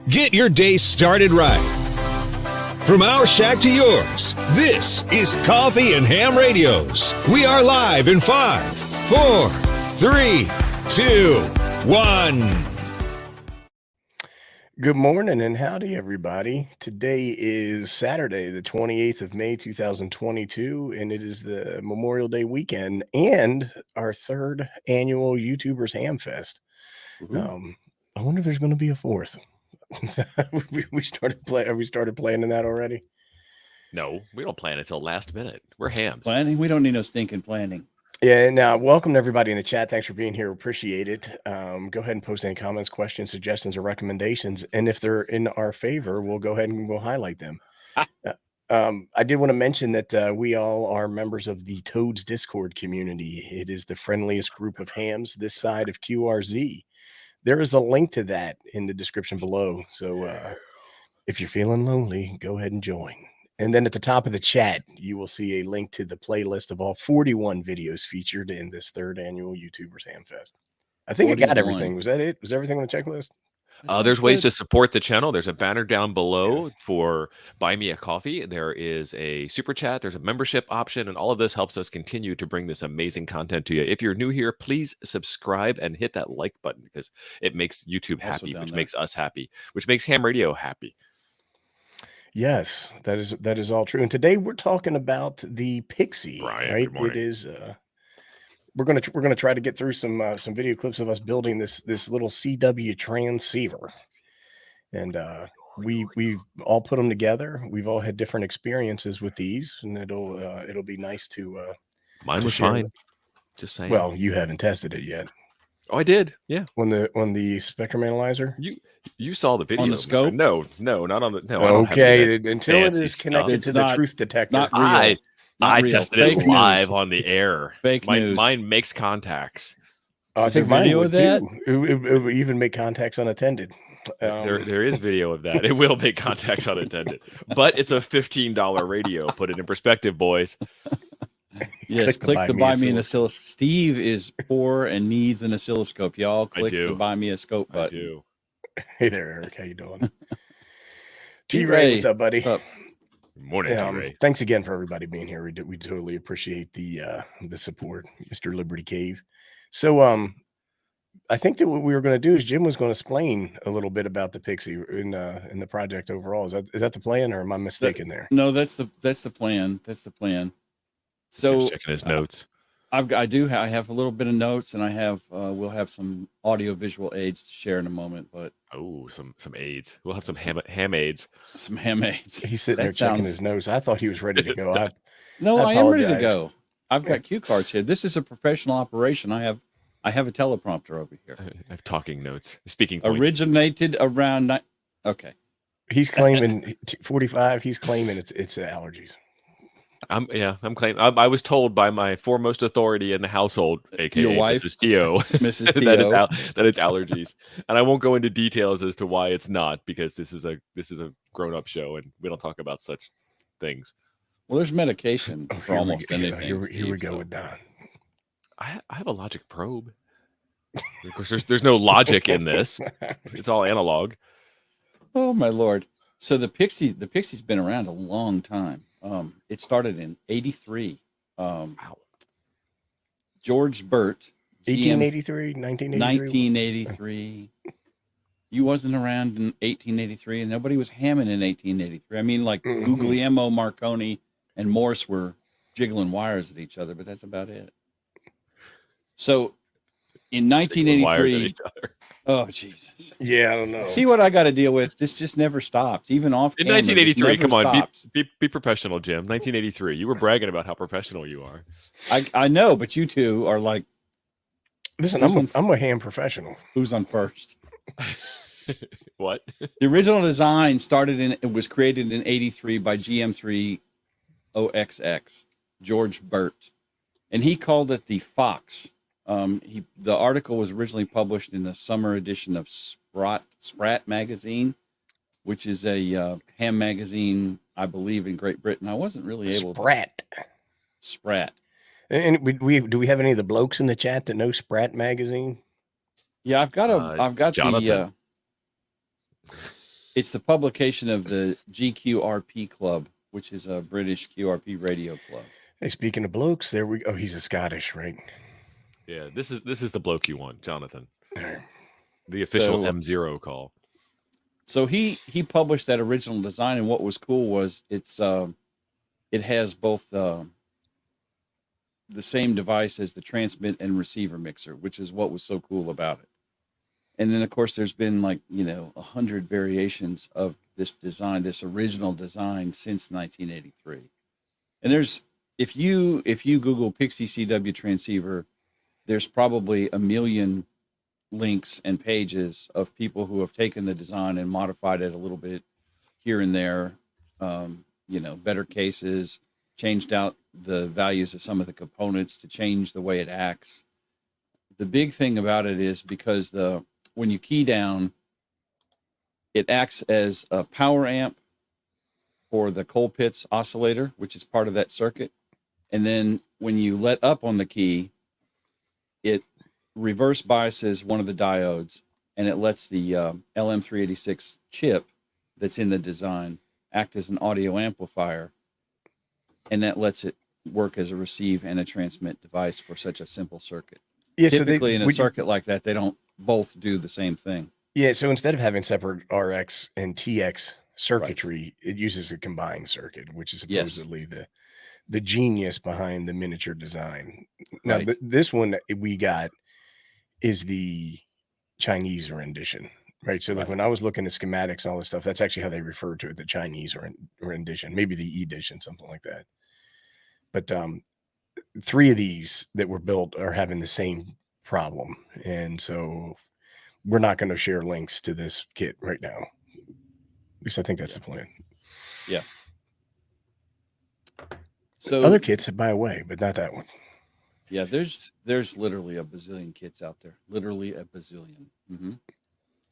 Get your day started right. From our shack to yours, this is Coffee and Ham Radios. We are live in 5, 4, 3, 2, 1. Good morning and howdy, everybody. Today is Saturday, the 28th of May, 2022, and it is the Memorial Day weekend and our third annual YouTubers Hamfest. I wonder if there's going to be a fourth. we started planning that already. No, we don't plan until last minute. We're hams. Planning? We don't need no stinking planning. Yeah, now welcome to everybody in the chat. Thanks for being here. Appreciate it. Go ahead and post any comments, questions, suggestions, or recommendations. And if they're in our favor, we'll go ahead and we'll highlight them. I did want to mention that we all are members of the Toads Discord community. It is the friendliest group of hams this side of QRZ. There is a link to that in the description below. So if you're feeling lonely, go ahead and join. And then at the top of the chat, you will see a link to the playlist of all 41 videos featured in this third annual YouTubers Hamfest. I think 41. I got everything. Was that it? Was everything on the checklist? There's ways to support the channel. There's a banner down below for Buy Me a Coffee. There is a super chat. There's a membership option. And all of this helps us continue to bring this amazing content to you. If you're new here, please subscribe and hit that like button because it makes YouTube happy, which makes us happy, which makes Ham Radio happy. Yes, that is all true. And today we're talking about the Pixie, Brian, right? It is. We're gonna try to get through some video clips of us building this little CW transceiver, and we've all put them together. We've all had different experiences with these, and it'll be nice to. Mine was fine. Just saying. Well, you haven't tested it yet. Oh, I did. Yeah. On the spectrum analyzer. You saw the video on the scope? No, not on the. No. Okay, until it is connected to the truth detector. Not real. I tested it live on the air. Fake news. Mine makes contacts. I think mine would too. It would even make contacts unattended. There is video of that. It will make contacts unattended, but it's a $15 radio. Put it in perspective, boys. Yes, click the buy me an oscilloscope. Steve is poor and needs an oscilloscope. Y'all click the buy me a scope button. I do. Hey there, Eric. How you doing? T-Ray, what's up, buddy? What's up? Good morning, T-Ray. Thanks again for everybody being here. We totally appreciate the support, Mr. Liberty Cave. So I think that what we were going to do is Jim was going to explain a little bit about the Pixie in the project overall. Is that the plan, or am I mistaken there? No, that's the plan. That's the plan. So just checking his notes. I have a little bit of notes, and we'll have some audio visual aids to share in a moment. But some aids. We'll have some ham aids. Some ham aids. He's sitting there checking his notes. I thought he was ready to go. I am ready to go. I've got cue cards here. This is a professional operation. I have a teleprompter over here. I have talking notes. Speaking points. Originated around. Okay. He's claiming 45. He's claiming it's allergies. I'm claiming. I was told by my foremost authority in the household, aka your wife, Mrs. Tio, Mrs. Tio, that it's allergies, and I won't go into details as to why it's not, because this is a grown-up show and we don't talk about such things. Well, there's medication for almost anything. Here we go with Don. I have a logic probe. Of course, there's no logic in this. It's all analog. Oh my Lord! So the Pixie's been around a long time. It started in '83. Wow. George Burt, 1883, 1983. You wasn't around in 1883, and nobody was hamming in 1883. I mean, like Guglielmo Marconi and Morse were jiggling wires at each other, but that's about it. So in 1983, oh Jesus! Yeah, I don't know. See what I got to deal with? This just never stops, even off. In 1983, come on, be professional, Jim. 1983, you were bragging about how professional you are. I know, but you two are like. Listen, I'm a ham professional. Who's on first? What? The original design was created in '83 by GM3 OXX George Burt, and he called it the Fox. The article was originally published in the summer edition of Sprat magazine, which is a ham magazine, I believe, in Great Britain. I wasn't really able Sprat. And do we have any of the blokes in the chat that know Sprat magazine? Yeah, I've got Jonathan. It's the publication of the GQRP Club, which is a British QRP radio club. Hey, speaking of blokes, there we go. Oh, he's a Scottish, right? Yeah, this is the bloke you want, Jonathan. All right. The official So- M0 call. So he published that original design, and what was cool was it has both the same device as the transmit and receiver mixer, which is what was so cool about it. And then of course there's been 100 variations of this design, this original design since 1983. And there's if you Google Pixie CW transceiver, there's probably 1 million links and pages of people who have taken the design and modified it a little bit here and there, better cases, changed out the values of some of the components to change the way it acts. The big thing about it is because when you key down, it acts as a power amp for the Colpitts oscillator, which is part of that circuit. And then when you let up on the key, it reverse biases one of the diodes, and it lets the LM386 chip that's in the design act as an audio amplifier, and that lets it work as a receive and a transmit device for such a simple circuit. Yeah, Typically in a circuit like that, they don't both do the same thing. Yeah, so instead of having separate RX and TX circuitry, it uses a combined circuit, which is supposedly the genius behind the miniature design. Now, Right. this one that we got is the Chinese rendition, right? So like when I was looking at schematics and all this stuff, that's actually how they refer to it, the Chinese rendition, maybe the edition, something like that. But 3 of these that were built are having the same problem. And so we're not going to share links to this kit right now. At least I think that's the plan. Yeah. So Other kits buy away, but not that one. yeah, there's literally a bazillion kits out there. Literally a bazillion. Mm-hmm.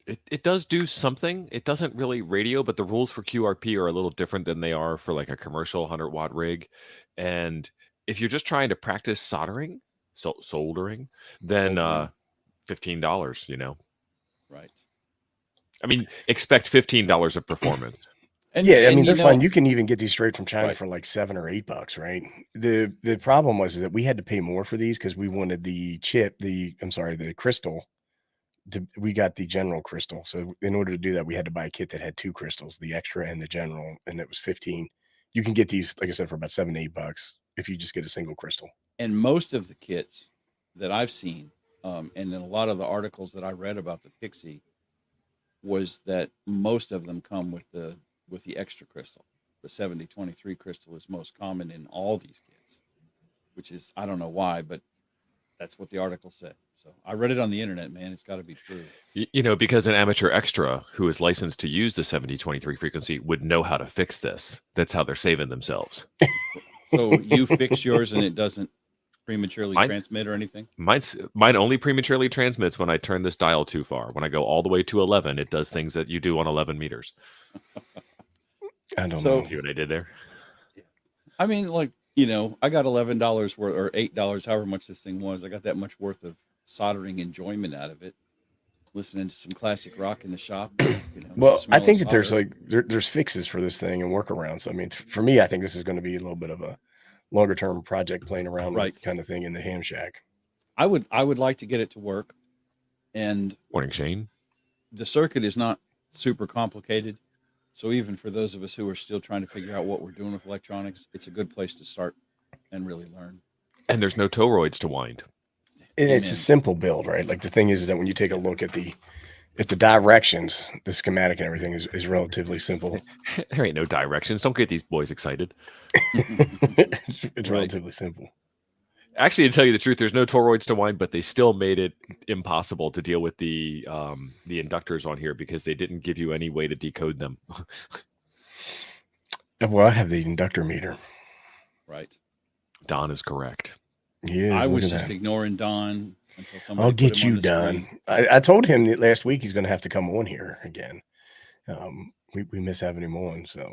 It does do something. It doesn't really radio, but the rules for QRP are a little different than they are for like a commercial 100-watt rig. And if you're just trying to practice soldering, then $15, Right. I mean, expect $15 of performance. And Yeah, I mean, you they're fine. You can even get these straight from China Right. for like $7 or $8, right? The problem was that we had to pay more for these because we wanted the chip, the crystal. We got the general crystal. So in order to do that, we had to buy a kit that had 2 crystals, the extra and the general, and it was 15. You can get these, like I said, for about $7 to $8 if you just get a single crystal. And most of the kits that I've seen, and in a lot of the articles that I read about the Pixie, was that most of them come with the extra crystal. The 7023 crystal is most common in all these kits, which is, I don't know why, but that's what the article said. So I read it on the internet, man. It's got to be true. Because an amateur extra who is licensed to use the 7023 frequency would know how to fix this. That's how they're saving themselves. So you fix yours and it doesn't prematurely Mine's- transmit or anything? Mine only prematurely transmits when I turn this dial too far. When I go all the way to 11, it does things that you do on 11 meters. I don't So- know. See what I did there? I mean, I got $11 worth or $8, however much this thing was. I got that much worth of soldering enjoyment out of it. Listening to some classic rock in the shop. Well, smell I of think that there's solder. there's fixes for this thing and workarounds. I mean, for me, I think this is going to be a little bit of a longer term project playing around Right. with kind of thing in the ham shack. I would like to get it to work, and Morning, Shane. the circuit is not super complicated. So even for those of us who are still trying to figure out what we're doing with electronics, it's a good place to start and really learn. And there's no toroids to wind. And it's a Amen. simple build, right? Like the thing is that when you take a look at the directions, the schematic and everything is relatively simple. There ain't no directions. Don't get these boys excited. It's Right. relatively simple. Actually, to tell you the truth, there's no toroids to wind, but they still made it impossible to deal with the inductors on here because they didn't give you any way to decode them. Well, I have the inductor meter. Right. Don is correct. He is. I look was at just that. ignoring Don until somebody I'll put get him on you the done. screen. I told him that last week he's going to have to come on here again. We miss having him on, so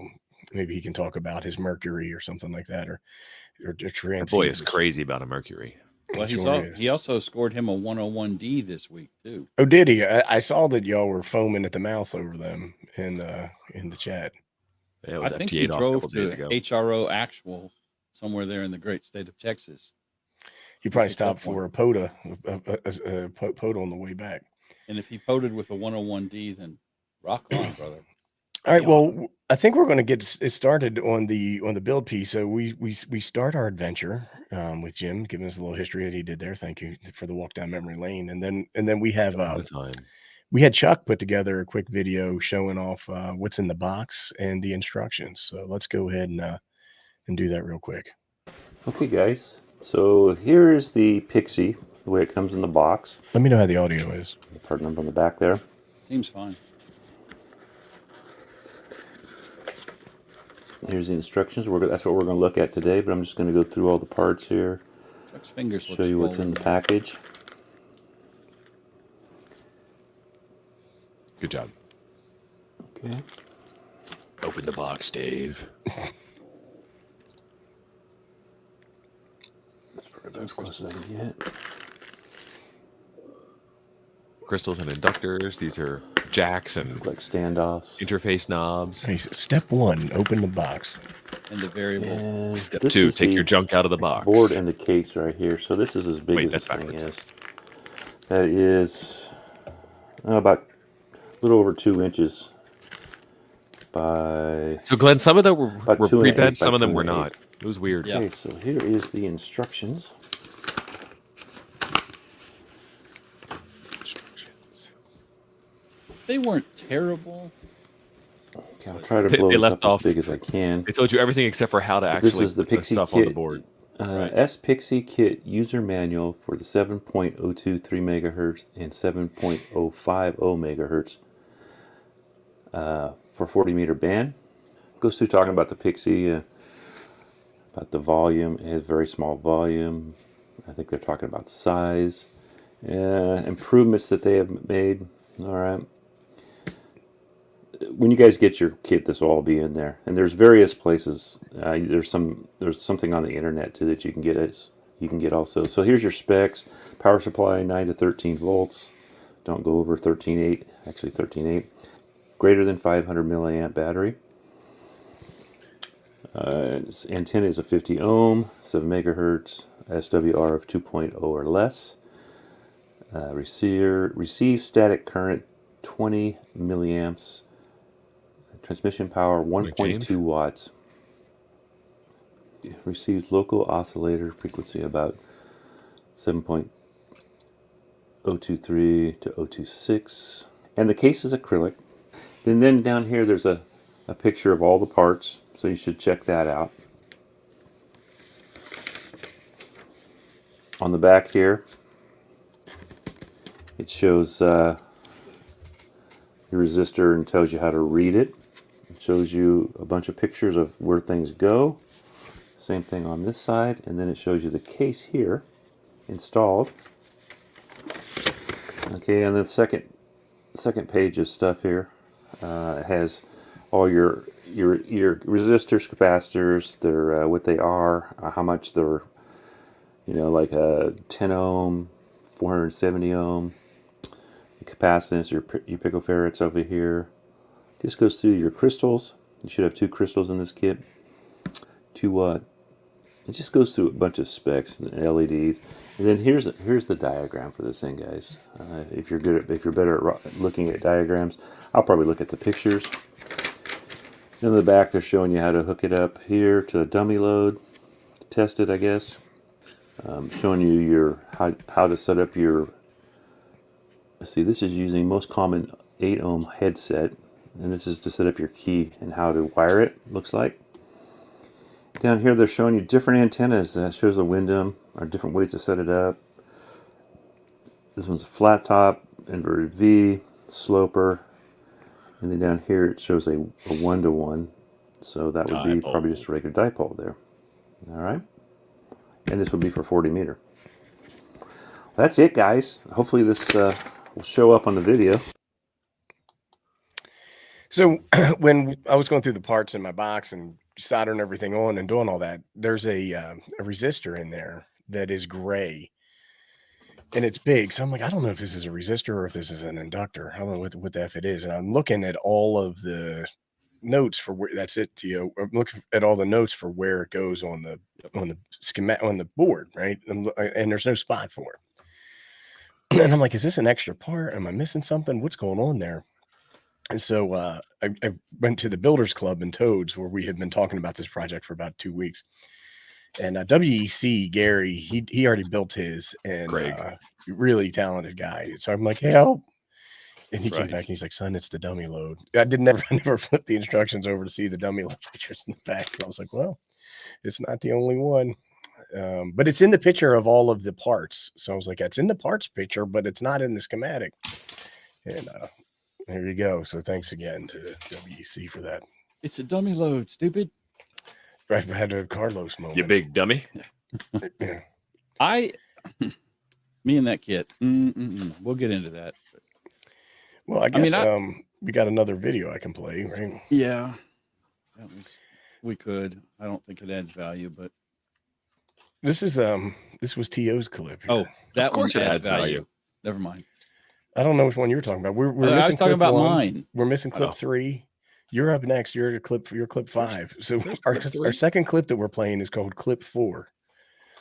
maybe he can talk about his Mercury or something like that, or Our boy is transceivers. crazy about a Mercury. Well, Sure is. he also scored him a 101D this week too. Oh, did he? I saw that y'all were foaming at the mouth over them, in the chat. Yeah, it I was think FT8 he off a drove couple days to ago. HRO Actual somewhere there in the great state of Texas. He probably picked up stopped for a POTA on the way back. And if he poded with a 101D, then rock on, brother. All right. Be Well, awesome. I think we're going to get it started on the build piece. So we start our adventure with Jim giving us a little history that he did there. Thank you for the walk down memory lane. And then we have we had Chuck put together a quick video showing off what's in the box and the instructions. So let's go ahead and do that real quick. Okay, guys. So here is the Pixie, the way it comes in the box. Let me know how the audio is. The part number on the back there. Seems fine. Here's the instructions. That's what we're going to look at today, but I'm just going to go through all the parts here. Chuck's fingers Show you what's in the package. Good job. Okay. Open the box, Dave. That's probably as close as I can get. Crystals and inductors. These are jacks and Like standoffs. interface knobs. Okay, so step 1, open the box. And the variable. And Step this 2, is take the your junk out of the box. board and the case right here. So this is as big Wait, as that's this thing backwards. is. That is about a little over 2 inches by... So, Glenn, some of them were 2.8 pre-bed, by some of them were 2.8. not. It was weird. Yeah. Okay, so here is the instructions. They weren't terrible. Okay, I'll try to They blow this left up off- as big as I can. They told you everything except for how to actually This is the put Pixie stuff kit. on the board. S-Pixie kit user manual for the 7.023 megahertz and 7.050 megahertz for 40 meter band. Goes through talking about the Pixie, about the volume. It has very small volume. I think they're talking about size, improvements that they have made. All right. When you guys get your kit, this will all be in there. And there's various places. There's something on the internet too that you can get it. You can get also. So here's your specs: power supply 9 to 13 volts. Don't go over 13.8. Actually 13.8. Greater than 500 milliamp battery. Antenna is a 50 ohm, 7 megahertz, SWR of 2.0 or less. Receive static current 20 milliamps. Transmission power 1.2 watts. Receives local oscillator frequency about 7.023 to 026. And the case is acrylic. And then down here there's a picture of all the parts, so you should check that out. On the back here, it shows your resistor and tells you how to read it. It shows you a bunch of pictures of where things go. Same thing on this side, and then it shows you the case here installed. Okay, and the second page of stuff here has all your resistors, capacitors, their what they are, how much they're, like a 10 ohm, 470 ohm. The capacitance, your picofarads over here. Just goes through your crystals. You should have 2 crystals in this kit. 2 watt. It just goes through a bunch of specs and LEDs. And then here's the diagram for this thing, guys. If you're better at looking at diagrams, I'll probably look at the pictures. In the back, they're showing you how to hook it up here to a dummy load, test it, I guess. Showing you how to set up your. See, this is using most common 8 ohm headset, and this is to set up your key and how to wire it, looks like. Down here they're showing you different antennas. That shows the Wyndham, or different ways to set it up. This one's a flat top, inverted V, sloper, and then down here it shows a 1-to-1, so that would be probably just a regular dipole there. Alright, and this would be for 40 meter. That's it, guys. Hopefully this will show up on the video. So when I was going through the parts in my box and soldering everything on and doing all that, there's a resistor in there that is gray. and it's big. So I'm like, I don't know if this is a resistor or if this is an inductor. I don't know what the F it is. And I'm looking at all of the notes for where that's it, Tio. I'm looking at all the notes for where it goes on the schematic on the board, right? And there's no spot for it. And I'm like, is this an extra part? Am I missing something? What's going on there? And so I went to the Builders Club in Toads, where we had been talking about this project for about 2 weeks. And WEC Gary, he already built his, and really talented guy. So I'm like, hey, help. And he came back and he's like, son, it's the dummy load. I never flipped the instructions over to see the dummy load pictures in the back. And I was like, well, it's not the only one. But it's in the picture of all of the parts. So I was like, it's in the parts picture, but it's not in the schematic. And there you go. So thanks again to WEC for that. It's a dummy load, stupid. I had a Carlos moment. You big dummy. Yeah. Me and that kit. We'll get into that. Well, I guess we got another video I can play, right? Yeah. We could. I don't think it adds value, but this was T.O.'s clip here. Oh, that of course one it adds adds value. Never mind. I don't know which one you're talking about. We're I missing was talking about 1. mine. We're missing clip 3. You're up next. You're clip 5. So our second clip that we're playing is called clip 4.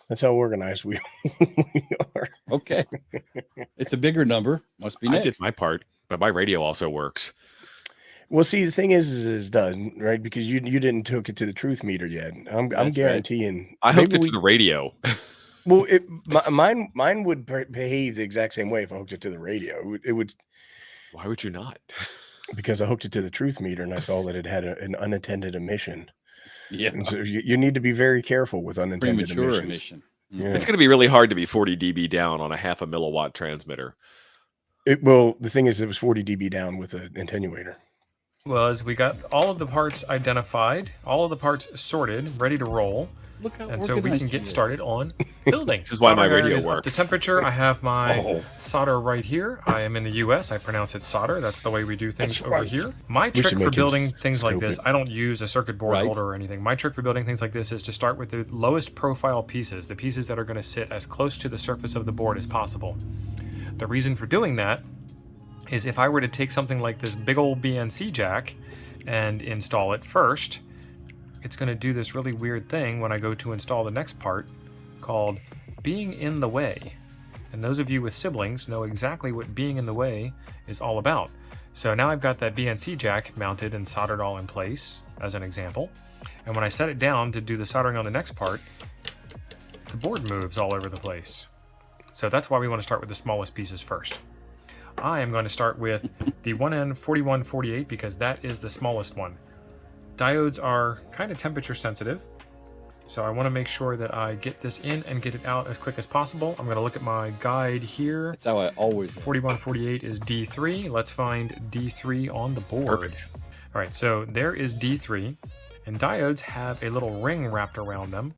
That's how organized we are. Okay. It's a bigger number. Must be next. I did my part, but my radio also works. Well, see, the thing is done, right? Because you didn't hook it to the truth meter yet. I'm guaranteeing. I hooked it to the radio. Well, mine would behave the exact same way if I hooked it to the radio. It would. Why would you not? Because I hooked it to the truth meter and I saw that it had an unattended emission. Yeah. And so you need to be very careful with unintended Premature emissions. emission. Yeah. It's going to be really hard to be 40 dB down on a 0.5 milliwatt transmitter. Well, the thing is, it was 40 dB down with an attenuator. Well, as we got all of the parts identified, all of the parts sorted, ready to roll. Look how and so we can get started on building. This is why my Soldering radio is up works. to temperature. I have my solder right here. I am in the US. I pronounce it solder. That's the way we do things over here. My trick for building things like this, I don't use a circuit board holder or anything. My trick for building things like this is to start with the lowest profile pieces, the pieces that are going to sit as close to the surface of the board as possible. The reason for doing that is if I were to take something like this big old BNC jack and install it first, it's going to do this really weird thing when I go to install the next part called being in the way. And those of you with siblings know exactly what being in the way is all about. So now I've got that BNC jack mounted and soldered all in place as an example. And when I set it down to do the soldering on the next part, the board moves all over the place. So that's why we want to start with the smallest pieces first. I am going to start with the 1N4148 because that is the smallest one. Diodes are kind of temperature sensitive, so I want to make sure that I get this in and get it out as quick as possible. I'm going to look at my guide here. That's how I always am. 4148 is D3. Let's find D3 on the board. Perfect. All right, so there is D3, and diodes have a little ring wrapped around them.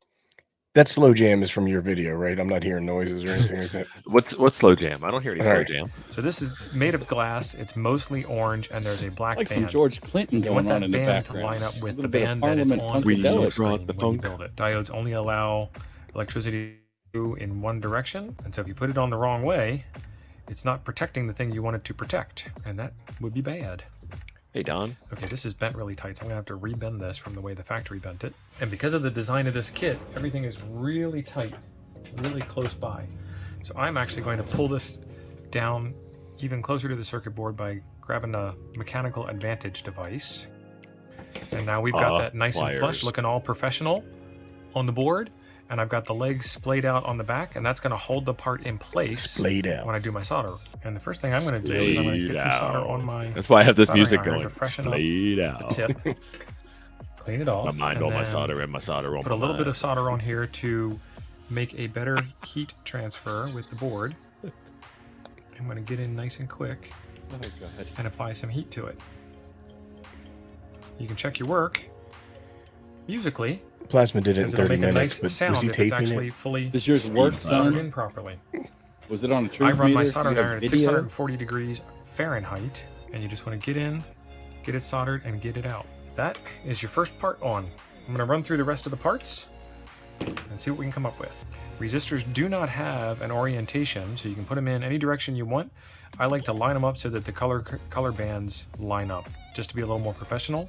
That slow jam is from your video, right? I'm not hearing noises or anything like that. What's slow jam? I don't hear any slow jam. So this is made of glass. It's mostly orange, and there's a black It's like band. some George Clinton You want going on that in the band background. to line up with A the little bit of band that is Parliament on the Funkadelic. screen brought the when you funk. build it. Diodes only allow electricity to go in one direction, and so if you put it on the wrong way, it's not protecting the thing you want it to protect, and that would be bad. Hey, Don. Okay, this is bent really tight, so I'm gonna have to rebend this from the way the factory bent it. And because of the design of this kit, everything is really tight, really close by. So I'm actually going to pull this down even closer to the circuit board by grabbing a mechanical advantage device. And now we've got that nice and flush, looking all professional on the board. And I've got the legs splayed out on the back, and that's going to hold the part in place Splayed out. when I do my solder. And the first thing I'm going to do is I'm going to get some solder on my That's why I have this soldering music iron going. to freshen up Splayed the out. tip. Clean it off. My mind and on my then solder and my solder on put my a little bit mind. of solder on here to make a better heat transfer with the board. I'm going to get in nice and quick Oh, God. and apply some heat to it. You can check your work musically, Plasma did it in because it'll 30 make a minutes, nice but sound was he if it's taping actually it? fully Does yours work, soldered son? in properly. Was it on a truth I run my meter? soldering You have iron at video? 640 degrees Fahrenheit, and you just want to get in, get it soldered, and get it out. That is your first part on. I'm going to run through the rest of the parts, and see what we can come up with. Resistors do not have an orientation, so you can put them in any direction you want. I like to line them up so that the color bands line up, just to be a little more professional.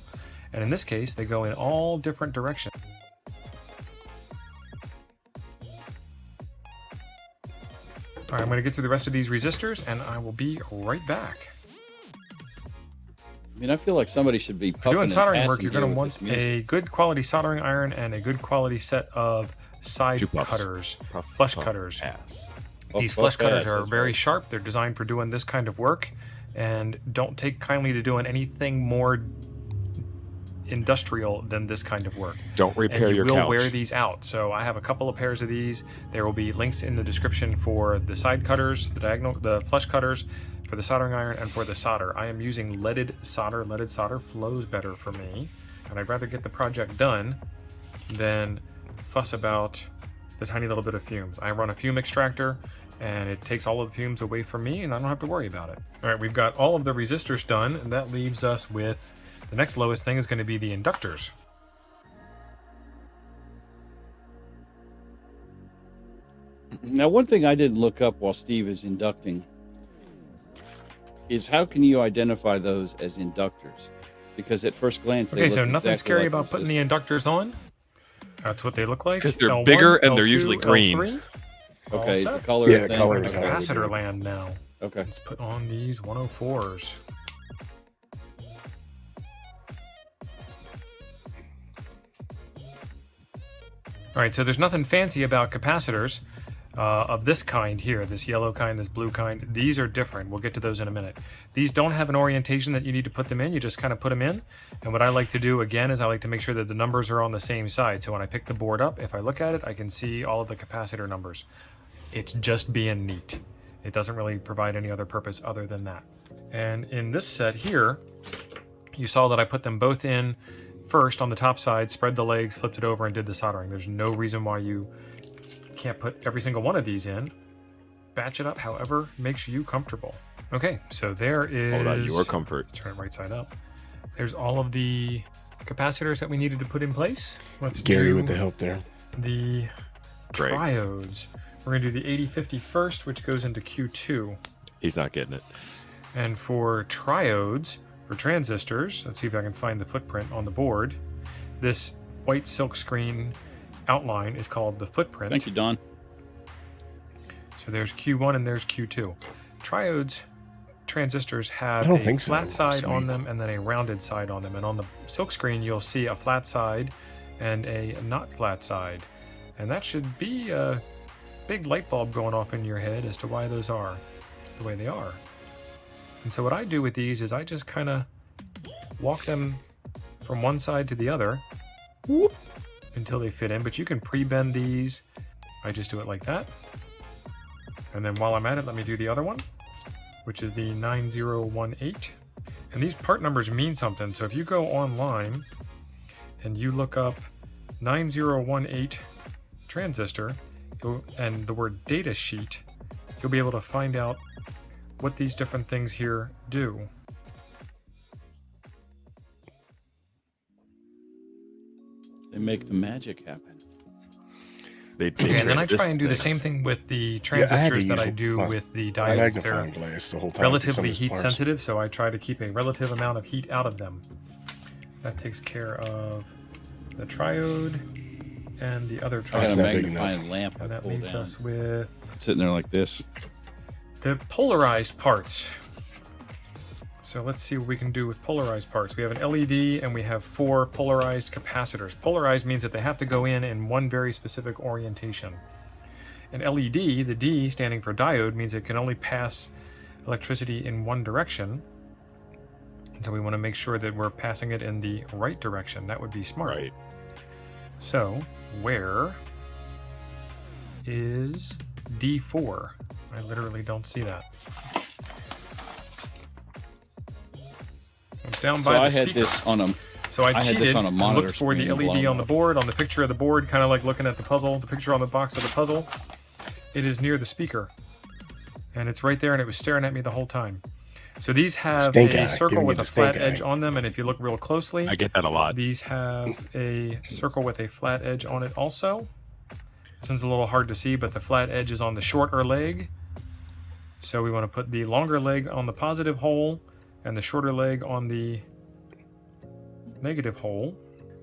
And in this case, they go in all different directions. All right, I'm going to get through the rest of these resistors, and I will be right back. I mean, I feel like somebody should be puffing doing and soldering work, passing you're going to here want with this music. a good quality soldering iron and a good quality set of side cutters, flush cutters. These flush cutters are very sharp. They're designed for doing this kind of work, and don't take kindly to doing anything more industrial than this kind of work. Don't repair your couch. You will wear these out. So I have a couple of pairs of these. There will be links in the description for the side cutters, the flush cutters, for the soldering iron, and for the solder. I am using leaded solder. Leaded solder flows better for me, and I'd rather get the project done than fuss about the tiny little bit of fumes. I run a fume extractor, and it takes all of the fumes away from me, and I don't have to worry about it. All right, we've got all of the resistors done, and that leaves us with the next lowest thing is going to be the inductors. Now, one thing I didn't look up while Steve is inducting is how can you identify those as inductors? Because at first glance, they look so nothing exactly scary like about putting the inductors on. That's what they look like. Because they're L1, bigger and they're L2, usually green. L3. Okay, is All the set. color Yeah, a thing? color is Okay. how we do Capacitor it. land now. Okay. Let's put on these 104s. All right, so there's nothing fancy about capacitors of this kind here, this yellow kind, this blue kind. These are different. We'll get to those in a minute. These don't have an orientation that you need to put them in. You just kind of put them in. And what I like to do, again, is I like to make sure that the numbers are on the same side. So when I pick the board up, if I look at it, I can see all of the capacitor numbers. It's just being neat. It doesn't really provide any other purpose other than that. And in this set here, you saw that I put them both in first on the top side, spread the legs, flipped it over, and did the soldering. There's no reason why you can't put every single one of these in. Batch it up however makes you comfortable. Okay, so there is... All about your comfort. Turn it right side up. There's all of the capacitors that we needed to put in place. Let's Gary do with the help there. the Great. triodes. We're going to do the 8050 first, which goes into Q2. He's not getting it. And for triodes, for transistors, let's see if I can find the footprint on the board. This white silk screen outline is called the footprint. Thank you, Don. So there's Q1 and there's Q2. Triodes, transistors have I don't a think so. flat side on Sweet. them and then a rounded side on them. And on the silk screen, you'll see a flat side and a not flat side. And that should be a big light bulb going off in your head as to why those are the way they are. And so what I do with these is I just kind of walk them from one side to the other until they fit in. But you can pre-bend these. I just do it like that. And then while I'm at it, let me do the other one, which is the 9018. And these part numbers mean something. So if you go online and you look up 9018 transistor and the word data sheet, you'll be able to find out what these different things here do. They make the magic happen. Okay, and then I try and do the same thing with the transistors that I do with the diodes. They're magnifying glass the whole time. relatively heat sensitive, so I try to keep a relative amount of heat out of them. That takes care of the triode and the other I got a That's not triode. big magnifying lamp I And that pulled leaves down. us with Sitting there like this. the polarized parts. So let's see what we can do with polarized parts. We have an LED and we have 4 polarized capacitors. Polarized means that they have to go in one very specific orientation. An LED, the D standing for diode, means it can only pass electricity in one direction. And so we want to make sure that we're passing it in the right direction. That would be smart. Right. So where is D4? I literally don't see that. It's down So by I the had speaker. this on a. So I had cheated this on a and monitor looked for the screen LED blown on the up. board, on the picture of the board, kind of like looking at the puzzle, the picture on the box of the puzzle. It is near the speaker. And it's right there, and it was staring at me the whole time. So these have Stink eye, a circle giving with you a the flat stink eye. edge on them, and if you look real closely, I get that a lot. these have a circle with a flat edge on it also. This one's a little hard to see, but the flat edge is on the shorter leg. So we want to put the longer leg on the positive hole and the shorter leg on the negative hole.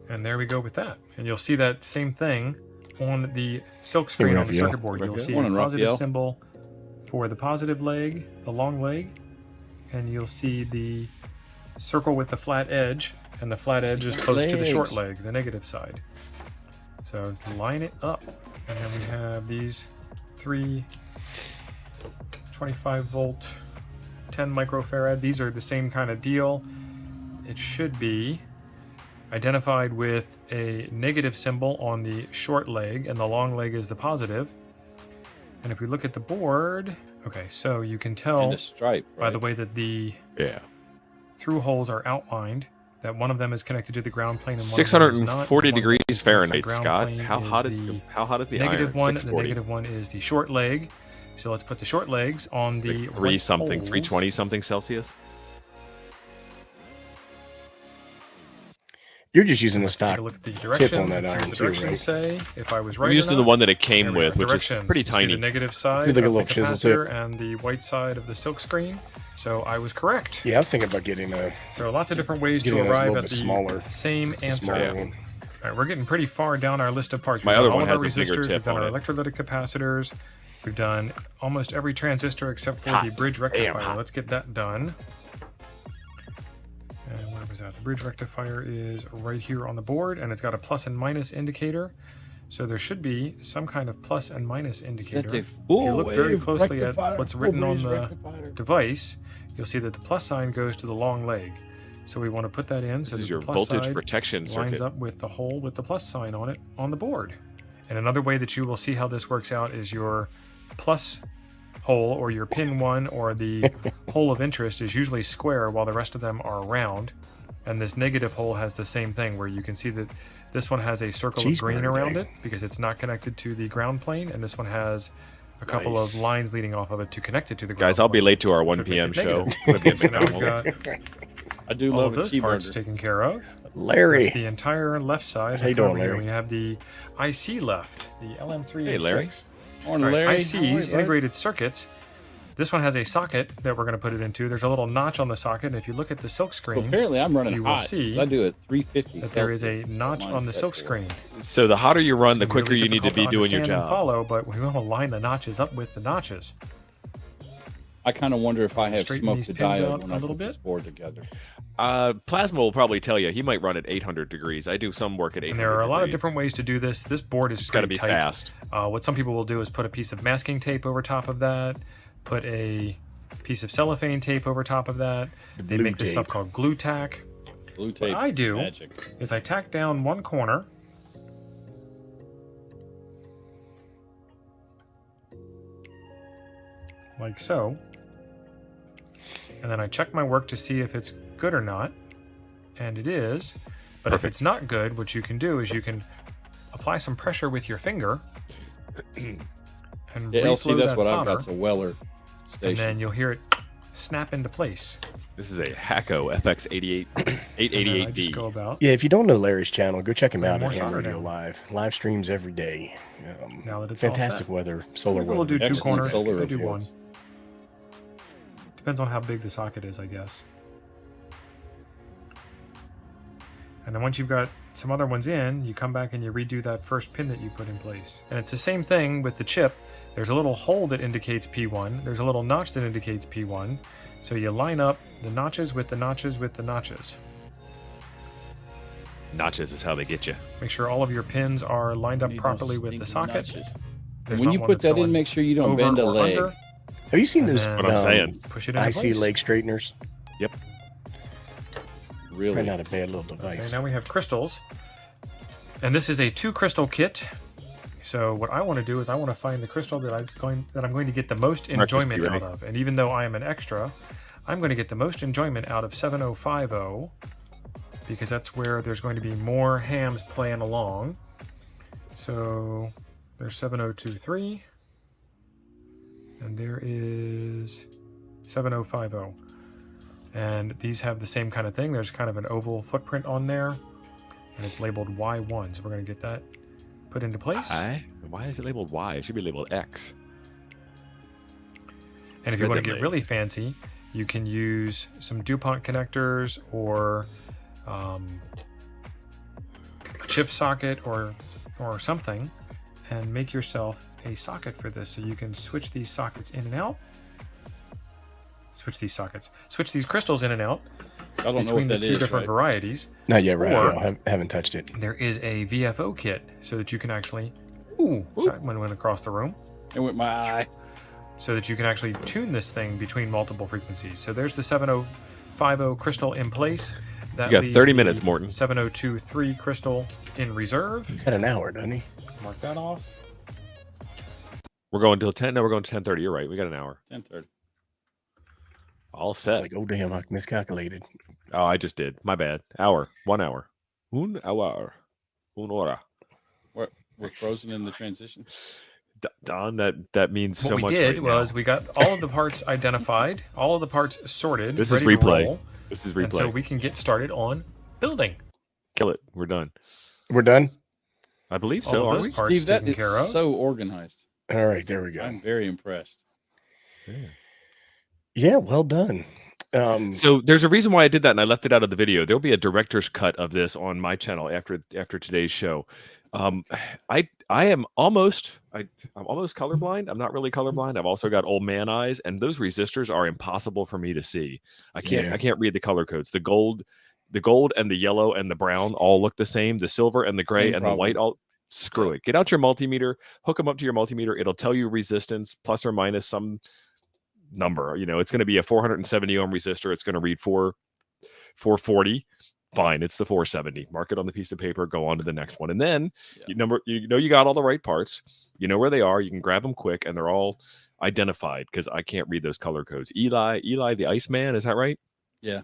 And there we go with that. And you'll see that same thing on the silk screen on the circuit board. You'll see a positive symbol for the positive leg, the long leg, and you'll see the circle with the flat edge, and the flat edge is close to the short leg, the negative side. So line it up, and then we have these 3 25 volt 10 microfarad. These are the same kind of deal. It should be identified with a negative symbol on the short leg, and the long leg is the positive. And if we look at the board, okay, so you can tell stripe, right? By the way that the through holes are outlined, that one of them is connected to the ground plane and 640 degrees Fahrenheit, Scott. How hot is the negative iron? one? The negative one is the short leg. So let's put the short legs on the like 320 something Celsius. You're just using the stock look at the tip on that iron too, right? Say if I was right. I'm using the one that it came with, which is pretty tiny. The negative side like a of little the chisel capacitor tip. and the white side of the silk screen. So I was correct. Yeah, I was thinking about getting a. So lots of different ways to arrive at the smaller, same answer. One. All right, we're getting pretty far down our list of parts. My We've other done one all of has our a bigger resistors. tip We've done on our it. electrolytic capacitors. We've done almost every transistor except for the bridge rectifier. Let's get that done. And where was that? The bridge rectifier is right here on the board, and it's got a plus and minus indicator. So there should be some kind of plus and minus indicator. If you look very closely at what's written on the device, you'll see that the plus sign goes to the long leg. So we want to put that in so that your the plus voltage side protection lines circuit up with the hole with the plus sign on it on the board. And another way that you will see how this works out is your plus hole, or your pin 1, or the hole of interest is usually square while the rest of them are round. And this negative hole has the same thing, where you can see that this one has a circle of green around it because it's not connected to the ground plane, and this one has a couple of lines leading off of it to connect it to the ground Guys, I'll be plane. late to our 1 So p.m. make it show. negative. So now we've got I do all love of those parts taken care of. Larry. That's the entire left side. How you doing, Here Larry? we have the IC left, the LM386. Hey, Larry. Morning, Larry. ICs, integrated circuits. This one has a socket that we're going to put it into. There's a little notch on the socket, and if you look at the silk screen, So apparently I'm running you will hot. see 'cause I do it 350 that there is Celsius a notch on the silk screen. So the hotter you run, the It's quicker really you need to difficult be doing your understand and job. Follow, but we want to line the notches up with the notches. I kind of wonder if I have Straighten smoked these the pins diode out when a I little put this bit. board together. Plasma will probably tell you he might run at 800 degrees. I do some work at 800 And there are a lot of degrees. different ways to do this. This board is Just got to pretty be tight. fast. What some people will do is put a piece of masking tape over top of that, put a piece of cellophane tape over top of that. They make this stuff called glue tack. Blue tape. I is do magic. is I tack down one corner, like so, and then I check my work to see if it's good or not, and it is. But if it's not good, what you can do is you can apply some pressure with your finger and Yeah, LC, reflow that's that what I've solder, got. It's a Weller and station. then you'll hear it snap into place. This is a Hacko FX88 And then I just 888D. go about. Yeah, if you don't know Larry's channel, go check him out more at Ham solder Radio down. Live streams every day. Now that it's all Fantastic set. weather, solar We'll weather. do two Excellent corners. solar I do one. reports. Depends on how big the socket is, I guess. And then once you've got some other ones in, you come back and you redo that first pin that you put in place. And it's the same thing with the chip. There's a little hole that indicates P1. There's a little notch that indicates P1. So you line up the notches with the notches with the notches. Notches is how they get you. Make sure all of your pins are lined up Need properly those with the stinking socket. notches. There's When not you one put that's that in, going make sure you don't over bend a or leg. under. Have you seen And those then- What I'm saying. Push it into IC place. leg straighteners? Yep. Really? Probably not a bad little Okay, device. now we have crystals. And this is a 2 crystal kit. So what I want to do is I want to find the crystal that I'm going to get the most enjoyment ready? out of. And even though I am an extra, I'm going to get the most enjoyment out of 7050 because that's where there's going to be more hams playing along. So there's 7023 and there is 7050. And these have the same kind of thing. There's kind of an oval footprint on there and it's labeled Y1. So we're going to get that put into place. Why is it labeled Y? It should be labeled X. And if you want to get really fancy, you can use some DuPont connectors or a chip socket or something, and make yourself a socket for this, so you can switch these sockets in and out. Switch these crystals in and out. I don't know between what that the two is, different varieties. Not yet, right? Or I haven't touched it. there is a VFO kit, so that you can actually. That went across the room. It went my eye. So that you can actually tune this thing between multiple frequencies. So there's the 7050 crystal in place. That you got 30 minutes, Morton. 7023 crystal in reserve. Got an hour, doesn't he? Mark that off. We're going till 10. No, we're going to 10:30. You're right. We got an hour. 10:30. All It's set. like, oh damn, I miscalculated. Oh, I just did. My bad. Hour. 1 hour. Un hour. Un hora. We're frozen in the transition. Don, that means so What much. we did right was now. we got all of the parts identified, all of the parts sorted. This is ready to replay. roll, This is and replay. so we can get started on building. Kill it. We're done. We're done. I believe All so. of Are those we? parts Steve, that taken is care of. so organized. All right, there we go. I'm very impressed. Yeah, well done. So there's a reason why I did that, and I left it out of the video. There'll be a director's cut of this on my channel after today's show. I'm almost colorblind. I'm not really colorblind. I've also got old man eyes, and those resistors are impossible for me to see. I can't read the color codes. The gold and the yellow and the brown all look the same. The silver and the gray and the white all screw it. Get out your multimeter, hook them up to your multimeter. It'll tell you resistance plus or minus some number. You know, it's going to be a 470 ohm resistor. It's going to read 440. Fine, it's the 470. Mark it on the piece of paper. Go on to the next one, and then you know you got all the right parts. You know where they are. You can grab them quick, and they're all identified because I can't read those color codes. Eli, the Iceman, is that right? Yeah.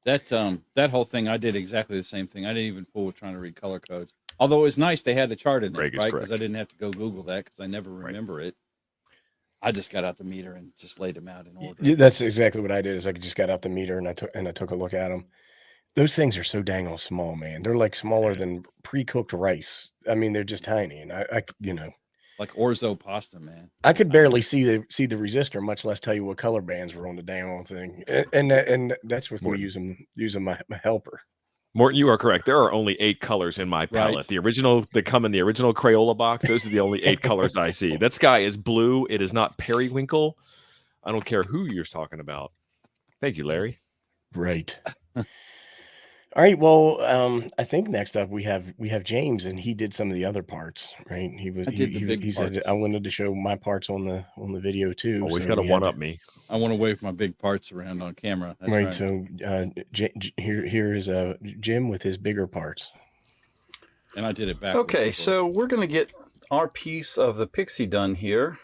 That whole thing, I did exactly the same thing. I didn't even fool with trying to read color codes. Although it was nice they had the chart in Greg it, is right? correct. Because I didn't have to go Google that because I never remember it. I just got out the meter and just laid them out in order. Yeah, that's exactly what I did. Is I just got out the meter and I took a look at them. Those things are so dang on small, man. They're like smaller than pre-cooked rice. I mean, they're just tiny, and I like orzo pasta, man. I could barely see the resistor, much less tell you what color bands were on the damn old thing. And that's with me using my helper. Morton, you are correct. There are only 8 colors in my palette. Right. The original, that come in the original Crayola box. Those are the only 8 colors I see. That sky is blue. It is not periwinkle. I don't care who you're talking about. Thank you, Larry. Right. All right. Well, I think next up we have James, and he did some of the other parts, right? He said I wanted to show my parts on the video too. Always so got to one up me. I want to wave my big parts around on camera. That's right. So here is Jim with his bigger parts. And I did it backwards. Okay, so we're going to get our piece of the Pixie done here.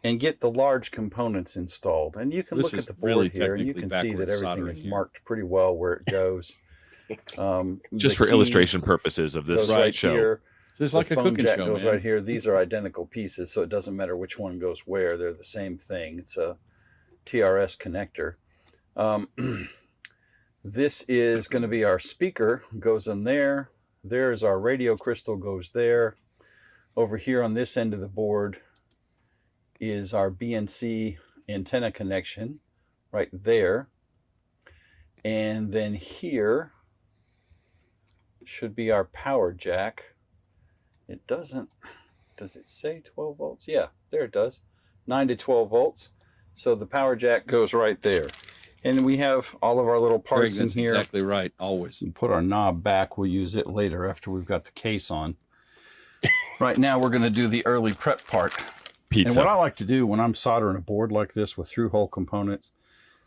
And get the large components installed. And you can look at the board really here, and you can see that everything is marked pretty well where it goes. Just for illustration purposes of this show. Here. So it's like a cooking show, goes man. right here. These are identical pieces, so it doesn't matter which one goes where. They're the same thing. It's a TRS connector. This is going to be our speaker. Goes in there. There's our radio crystal. Goes there. Over here on this end of the board is our BNC antenna connection right there. And then here should be our power jack. It doesn't, does it say 12 volts? Yeah, there it does. 9 to 12 volts. So the power jack goes right there. And we have all of our little parts in here. Exactly right, always. We'll put our knob back. We'll use it later after we've got the case on. Right now we're going to do the early prep part. Pizza. And what I like to do when I'm soldering a board like this with through-hole components,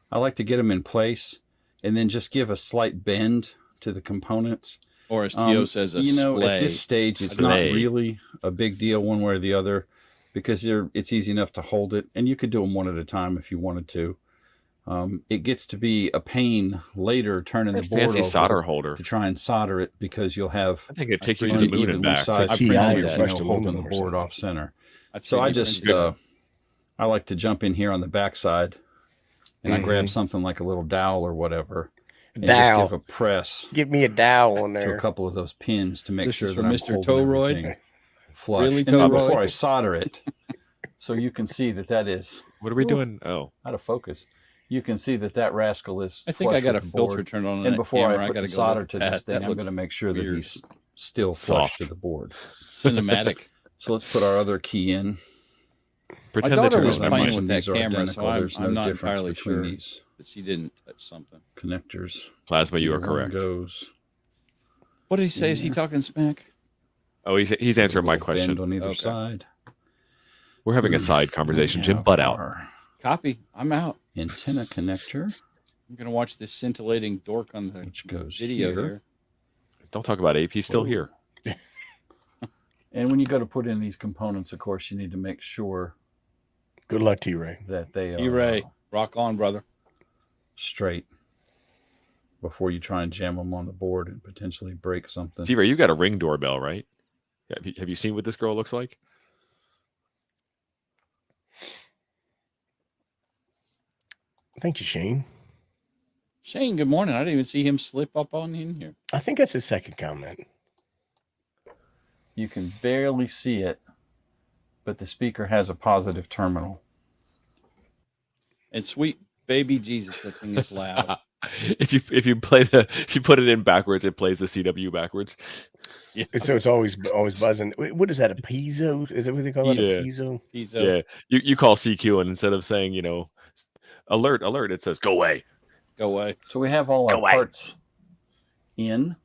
I like to get them in place and then just give a slight bend to the components. Or as Theo says, a splay. At this stage, it's not really a big deal one way or the other because it's easy enough to hold it. And you could do them one at a time if you wanted to. It gets to be a pain later turning the board over solder holder to try and solder it because you'll have I think it'd take you to the moon and back. holding the board off center. So I just I like to jump in here on the backside and I grab something like a little dowel or whatever. and just Dowel. give a press Give me a dowel on to a there. couple of those pins to make This sure is that from I'm Mr. holding Toroyd? everything flush. Really, And then Toroyd? before I solder it, so you can see that is What are we doing? Oh, out of focus. You can see that rascal is. I think I flush got a with the filter board. turned on And that before camera. I put gotta the go solder look to at this that. thing, That I'm going to looks make sure that weird. he's still flush Soft. to the board. Cinematic. So let's put our other key in. My pretend that daughter you're was on playing mic. with that These are camera, so identical. There's I'm no not difference entirely between sure these that she didn't touch something. connectors. Plasma, you are Either one correct. Goes. What did he say? Is he talking smack? Oh, he's answering my question. Bend on either Okay. side. We're having a side conversation. Jim, butt out. Our Copy. I'm out. antenna connector, I'm going to watch this scintillating dork on the which goes video here. here. Don't talk about Ape. He's still here. And when you go to put in these components, of course, you need to make sure Good luck, T-Ray. that they T-Ray, are rock on, brother. straight before you try and jam them on the board and potentially break something. T-Ray, you got a Ring doorbell, right? Have you seen what this girl looks like? Thank you, Shane. Shane, good morning. I didn't even see him slip up on in here. I think that's his second comment. You can barely see it, but the speaker has a positive terminal. And sweet baby Jesus, that thing is loud. If you put it in backwards, it plays the CW backwards. Yeah. So it's always buzzing. What is that? A piezo? Is that what they call it? Yeah. A piezo? He's Yeah, you call CQ, and instead of saying alert, it says go away. go away. So we have all Go our away. parts in,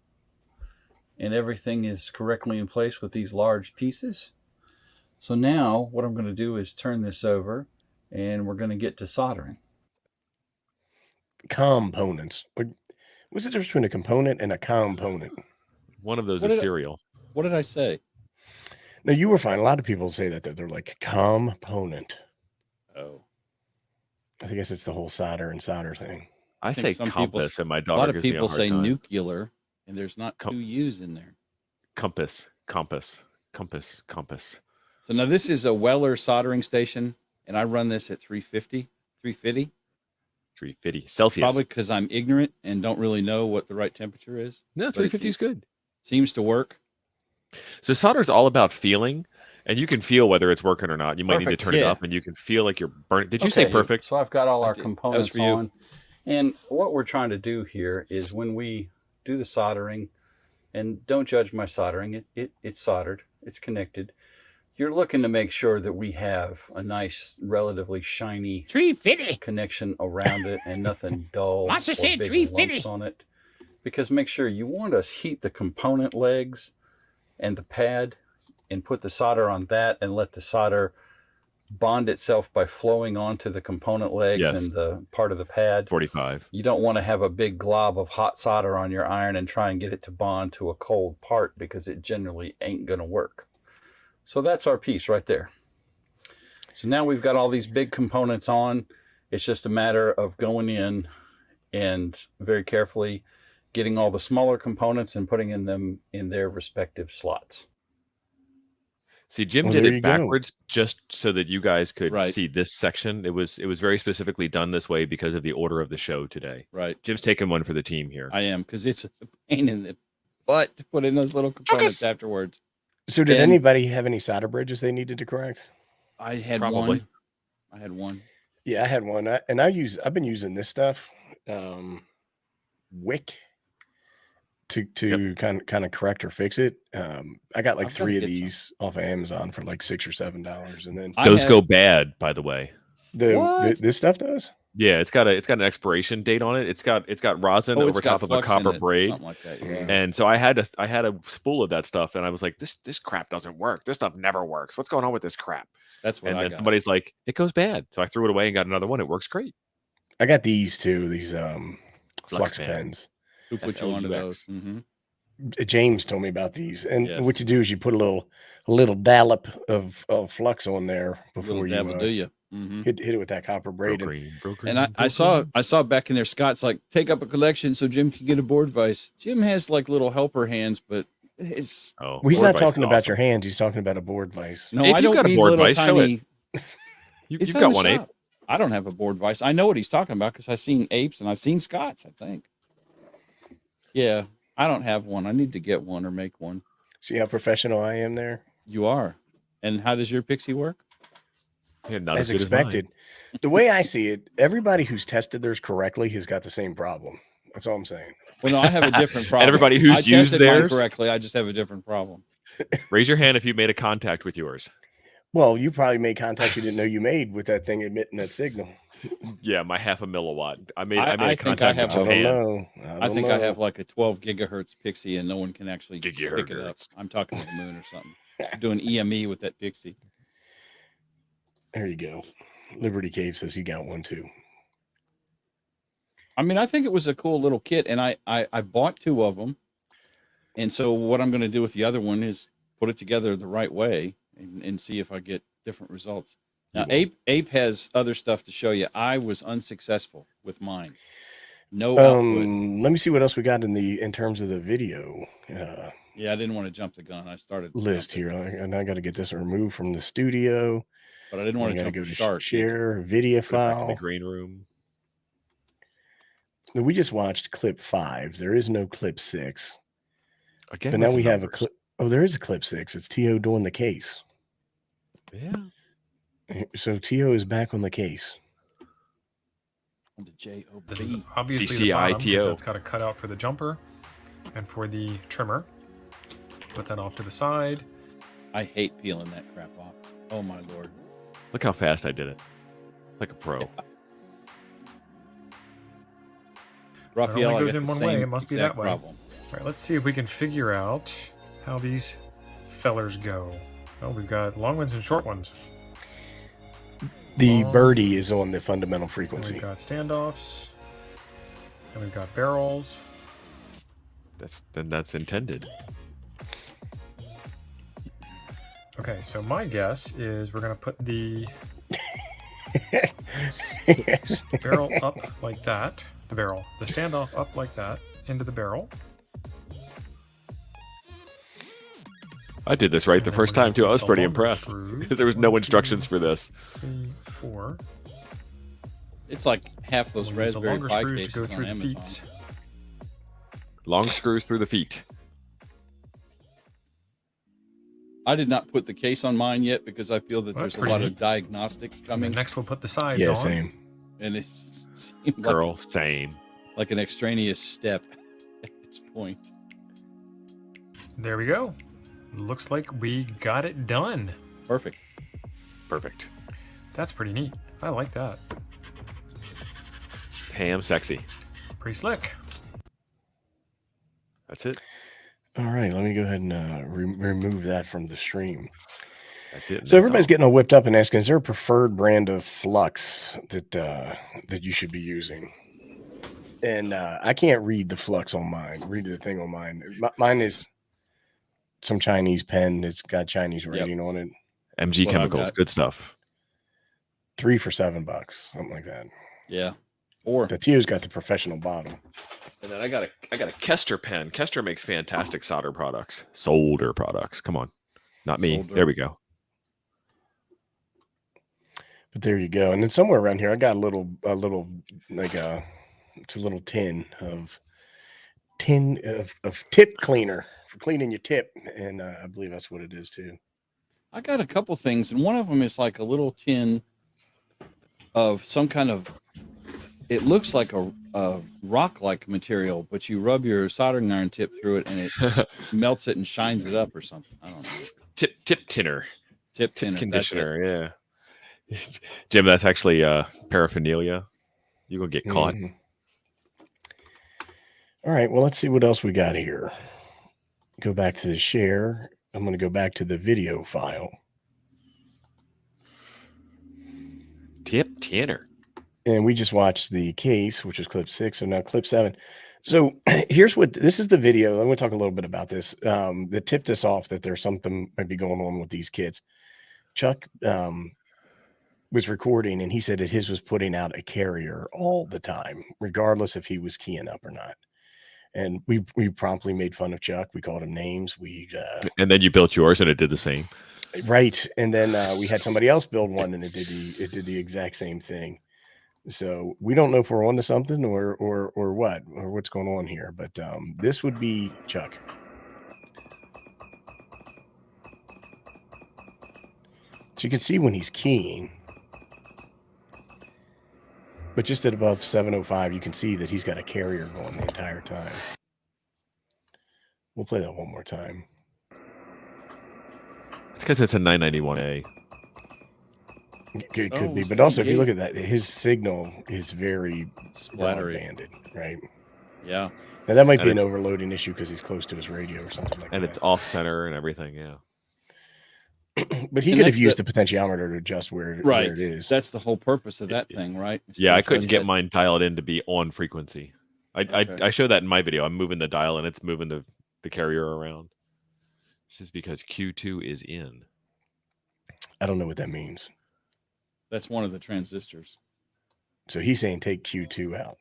and everything is correctly in place with these large pieces. So now what I'm going to do is turn this over, and we're going to get to soldering. Components. What's the difference between a component and a component? One of those What is did I- cereal. What did I say? No, you were fine. A lot of people say that they're like component. Oh, I guess it's the whole solder and solder thing. I think say some people compass, and my a daughter lot of gives me a people hard say time. nuclear, and there's not two U's in there. Compass. So now this is a Weller soldering station, and I run this at 350 350 Celsius. probably because I'm ignorant and don't really know what the right temperature is. No, but 350 is good. Seems to work. So solder's all about feeling, and you can feel whether it's working or not. You might need Perfect, to turn it yeah. up, and you can feel like you're burning. Did you say Okay, perfect? So I've got all our did. components for you. on. And what we're trying to do here is when we do the soldering, and don't judge my soldering, it's soldered, it's connected. You're looking to make sure that we have a nice, relatively shiny 350. connection around it and nothing dull or Must have said big 350. lumps on it. Because make sure you want to heat the component legs and the pad and put the solder on that and let the solder bond itself by flowing onto the component legs Yes. and the part of the pad. 45. You don't want to have a big glob of hot solder on your iron and try and get it to bond to a cold part because it generally ain't going to work. So that's our piece right there. So now we've got all these big components on. It's just a matter of going in and very carefully getting all the smaller components and putting them in their respective slots. See, Jim Well, did there it you go. backwards just so that you guys could Right. see this section. It was very specifically done this way because of the order of the show today. Right. Jim's taking one for the team here. I am, because it's a pain in the butt to put in those little components afterwards. So did And- anybody have any solder bridges they needed to correct? I had Probably. one. I had one. Yeah, I had one. I've been using this stuff, Wick, to kind of correct or fix it. I got like I've gotta 3 of get some. these off of Amazon for like $6 or $7, and then I Those have- go bad, by the way. What? this stuff does. Yeah, it's got an expiration date on it. It's got rosin Oh, it's over got top of a flux in copper it, braid. something like that. Yeah. And so I had a spool of that stuff, and I was like, this crap doesn't work. This stuff never works. What's going on with this crap? That's what And I then got. somebody's like, it goes bad. So I threw it away and got another one. It works great. I got these too. These flux pen. pens. Who put you onto FLUX. those? Mm-hmm. James told me about these, and Yes. what you do is you put a little dollop of flux on there Little before dabble, you do you? Mm-hmm. hit it with that copper braid. And I saw back in there, Scott's like, take up a collection so Jim can get a board vise. Jim has like little helper hands, but it's Oh, Well, he's board not vise talking is about awesome. your hands. He's talking about a board vise. no, If I you've don't got a need board little vise, show tiny. You've It's got in the one, Ape. shop. I don't have a board vise. I know what he's talking about because I've seen Apes and I've seen Scott's, I think. Yeah, I don't have one. I need to get one or make one. See how professional I am there? You are. And how does your Pixie work? Yeah, not As as good expected. The way I see it, everybody who's tested theirs correctly has got the same problem. That's all I'm saying. Well, no, I have a different problem. Everybody who's I used tested mine theirs? correctly. I just have a different problem. Raise your hand if you made a contact with yours. Well, you probably made contact you didn't know you made with that thing emitting that signal. Yeah, my half a milliwatt. I made I a think I contact have with I don't Japan. know. I think I know. have like a 12 gigahertz Pixie, and no one can actually pick it up. Gigahertz. I'm talking to the moon or something. I'm doing EME with that Pixie. There you go. Liberty Cave says he got one too. I mean, I think it was a cool little kit, and I bought 2 of them. And so what I'm going to do with the other one is put it together the right way and see if I get different results. Now, Ape has other stuff to show you. I was unsuccessful with mine. No output. Let me see what else we got in terms of the video Yeah, I didn't want to jump the gun. I started list here, and I got to get this removed from the studio. but I didn't want to jump go the to shark. share video Put it back in the file. green room. We just watched clip 5. There is no clip 6. Again, But with now the we have a numbers. clip. Oh, there is a clip 6. It's T.O. doing the case. Yeah. So T.O. is back on the case. On the JOB. This is obviously the bottom, 'cause it's got a cutout for the jumper and for the trimmer. Put that off to the side. I hate peeling that crap off. Oh my lord. Look how fast I did it. Like a pro. Raphael, I goes got in the one way, same it must be exact that way. problem. All right, let's see if we can figure out how these fellers go. Oh, we've got long ones and short ones. The birdie is on the fundamental And frequency. we've got standoffs. And we've got barrels. That's intended. Okay, so my guess is we're going to put the barrel up like that. The standoff up like that into the barrel. I did this right And the then first we're gonna time too. I put was the pretty longer impressed screws. because there was no 1, 2, instructions for this. 3, 4. It's like half those We'll use the Raspberry longer Pi screws to cases go on through the Amazon. feet. Long screws through the feet. I did not put the case on mine yet because I feel that Well, there's that's a pretty lot neat. of diagnostics And coming, then next we'll put the sides Yeah, on. same. and it seemed Girl, same. like an extraneous step at this point. There we go. Looks like we got it done. Perfect. Perfect. That's pretty neat. I like that. Damn sexy. Pretty slick. That's it. All right, let me go ahead and remove that from the stream. That's it. So everybody's getting all whipped up and asking, is there a preferred brand of flux that you should be using? And I can't read the flux on mine. Read the thing on mine. Mine is some Chinese pen. It's got Chinese writing on it. MG Well, Chemicals. I've got- Good stuff. 3 for $7, something like that. Yeah. Or The Tio's got the professional bottom. And then I got a Kester pen. Kester makes fantastic solder products. Solder products. Come on. Not me. Solder. There we go. But there you go. And then somewhere around here, I got a little like it's a little tin of tip cleaner for cleaning your tip, and I believe that's what it is too. I got a couple things, and one of them is like a little tin of some kind of. It looks like a rock-like material, but you rub your soldering iron tip through it, and it melts it and shines it up or something. I don't know. Tip tinner. Tip tinner. Conditioner. Yeah. Jim, that's actually paraphernalia. You gonna get caught. Mhm. All right. Well, let's see what else we got here. Go back to the share. I'm going to go back to the video file. Tip tinner. And we just watched the case, which is clip 6, and now clip 7. So here's what this is the video. I'm going to talk a little bit about this. That tipped us off that there's something might be going on with these kits. Chuck was recording, and he said that his was putting out a carrier all the time, regardless if he was keying up or not. And we promptly made fun of Chuck. We called him names. And then you built yours, and it did the same. Right. And then we had somebody else build one, and it did the exact same thing. So we don't know if we're onto something or what's going on here, but this would be Chuck. So you can see when he's keying, but just at above 705, you can see that he's got a carrier going the entire time. We'll play that one more time. It's because it's a 991A. It could be, but also if you look at that, his signal is very broad-banded, right? Yeah. Now that might be an overloading issue because he's close to his radio or something like that. And it's off center and everything, yeah. But he could have used the potentiometer to adjust where it is. That's the whole purpose of that thing, right? Yeah, I couldn't get mine dialed in to be on frequency. I show that in my video. I'm moving the dial and it's moving the carrier around. This is because Q2 is in. I don't know what that means. That's one of the transistors. So he's saying take Q2 out.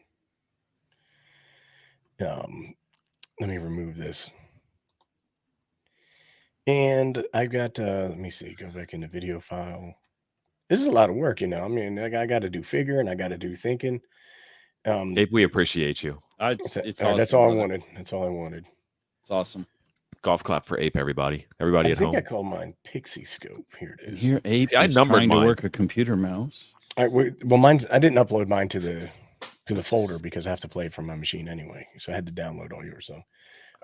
Let me remove this. And I've got, let me see, go back in the video file. This is a lot of work, you know. I mean, I got to do figuring, I got to do thinking. Abe, we appreciate you. It's awesome, that's all I wanted. That's all I wanted. It's awesome. Golf clap for Ape, everybody. Everybody at home. I think I called mine Pixie Scope. Here it is. Here, Ape is trying to work a computer mouse. All right, well, I didn't upload mine to the folder because I have to play it from my machine anyway. So I had to download all yours. So, all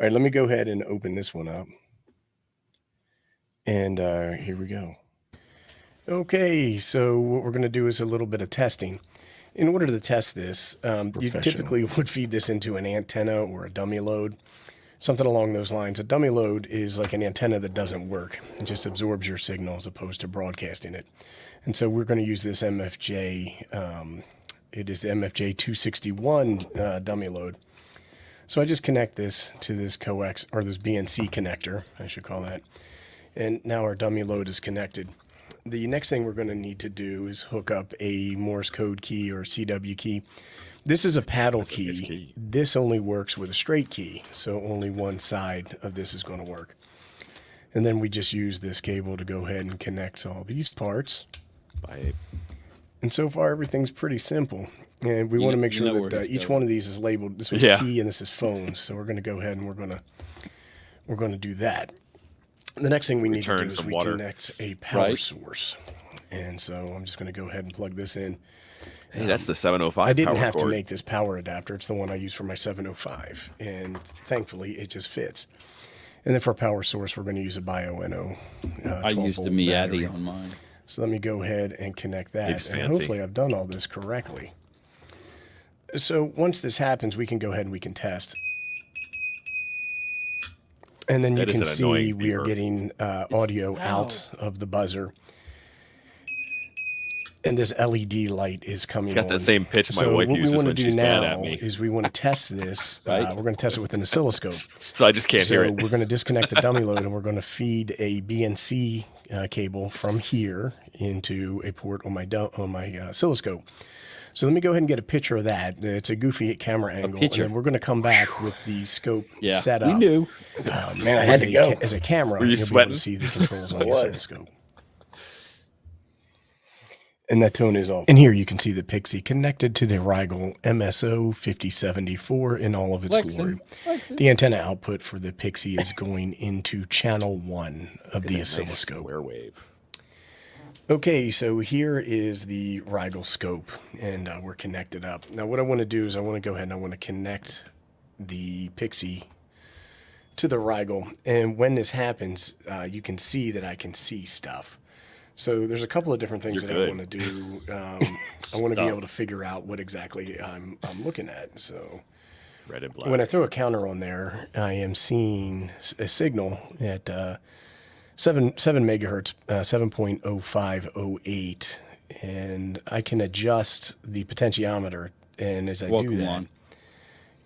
right, let me go ahead and open this one up. And here we go. Okay, so what we're going to do is a little bit of testing. In order to test this, you typically would feed this into an antenna or a dummy load, something along those lines. A dummy load is like an antenna that doesn't work. It just absorbs your signal as opposed to broadcasting it. And so we're going to use this MFJ. It is the MFJ 261 dummy load. So I just connect this to this coax, or this BNC connector, I should call that. And now our dummy load is connected. The next thing we're going to need to do is hook up a Morse code key or CW key. This is a paddle key. This only works with a straight key, so only one side of this is going to work. And then we just use this cable to go ahead and connect all these parts. And so far, everything's pretty simple. And we want to make sure that each one of these is labeled. This was key and this is phones. So we're going to go ahead and we're going to do that. The next thing we need to do is we connect a power source. And so I'm just going to go ahead and plug this in. Hey, that's the 705 I didn't have cord. to make this power adapter. It's the one I use for my 705. And thankfully, it just fits. And then for power source, we're going to use a Bio-NO. I used a Miati on mine. So let me go ahead and connect that. And hopefully I've done all this correctly. So once this happens, we can go ahead and we can test. And then you can see we are getting audio out of the buzzer. And this LED light is coming on. Got the same pitch my wife uses when she's mad at me. Is we want to test this. We're going to test it with an oscilloscope. So I just can't hear it. So we're going to disconnect the dummy load and we're going to feed a BNC cable from here into a port on my oscilloscope. So let me go ahead and get a picture of that. It's a goofy camera angle. And then we're going to come back with the scope set up. We knew. Man, I had to go. As a camera, Were you sweating? Be able to see the controls on the oscilloscope. And that tone is off. And here you can see the Pixie connected to the Rigel MSO 5074 in all of its glory. The antenna output for the Pixie is going into channel 1 of the oscilloscope. Square wave. Okay, so here is the Rigel scope, and we're connected up. Now what I want to do is I want to go ahead and I want to connect the Pixie to the Rigel. And when this happens, you can see that I can see stuff. So there's a couple of different things I want to do. I want to be able to figure out what exactly I'm looking at. So red and black. When I throw a counter on there, I am seeing a signal at 7 megahertz, 7.0508, and I can adjust the potentiometer. And as I do that,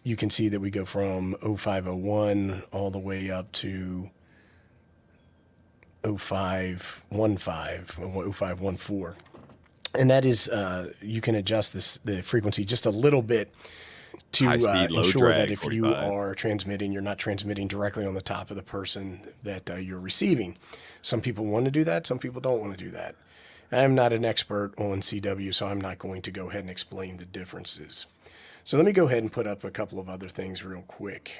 you can see that we go from 0501 all the way up to 0514, and that is you can adjust the frequency just a little bit to ensure that if you are transmitting, you're not transmitting directly on the top of the person that you're receiving. Some people want to do that, some people don't want to do that. I'm not an expert on CW, so I'm not going to go ahead and explain the differences. So let me go ahead and put up a couple of other things real quick.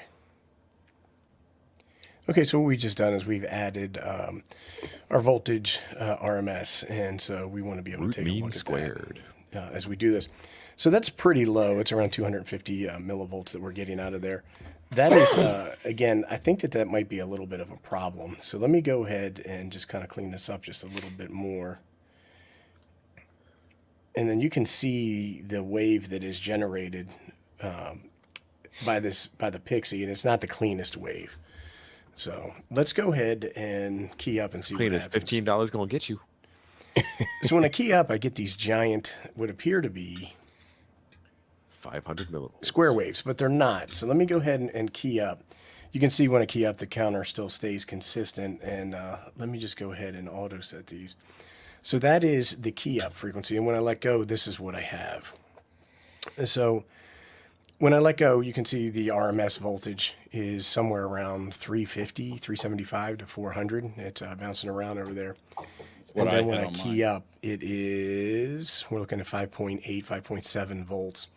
Okay, so what we've just done is we've added our voltage RMS, and so we want to be able to take a look squared at that as we do this. So that's pretty low. It's around 250 millivolts that we're getting out of there. That is, again, I think that might be a little bit of a problem. So let me go ahead and just kind of clean this up just a little bit more. And then you can see the wave that is generated by the Pixie, and it's not the cleanest wave. So let's go ahead and key up and see what happens. $15 going to get you. So when I key up, I get these giant, what appear to be 500 millivolts. Square waves, but they're not. So let me go ahead and key up. You can see when I key up, the counter still stays consistent. And let me just go ahead and auto set these. So that is the key up frequency. And when I let go, this is what I have. So when I let go, you can see the RMS voltage is somewhere around 350, 375 to 400. It's bouncing around over there. And then when I key up, it is, we're looking at 5.8, 5.7 volts.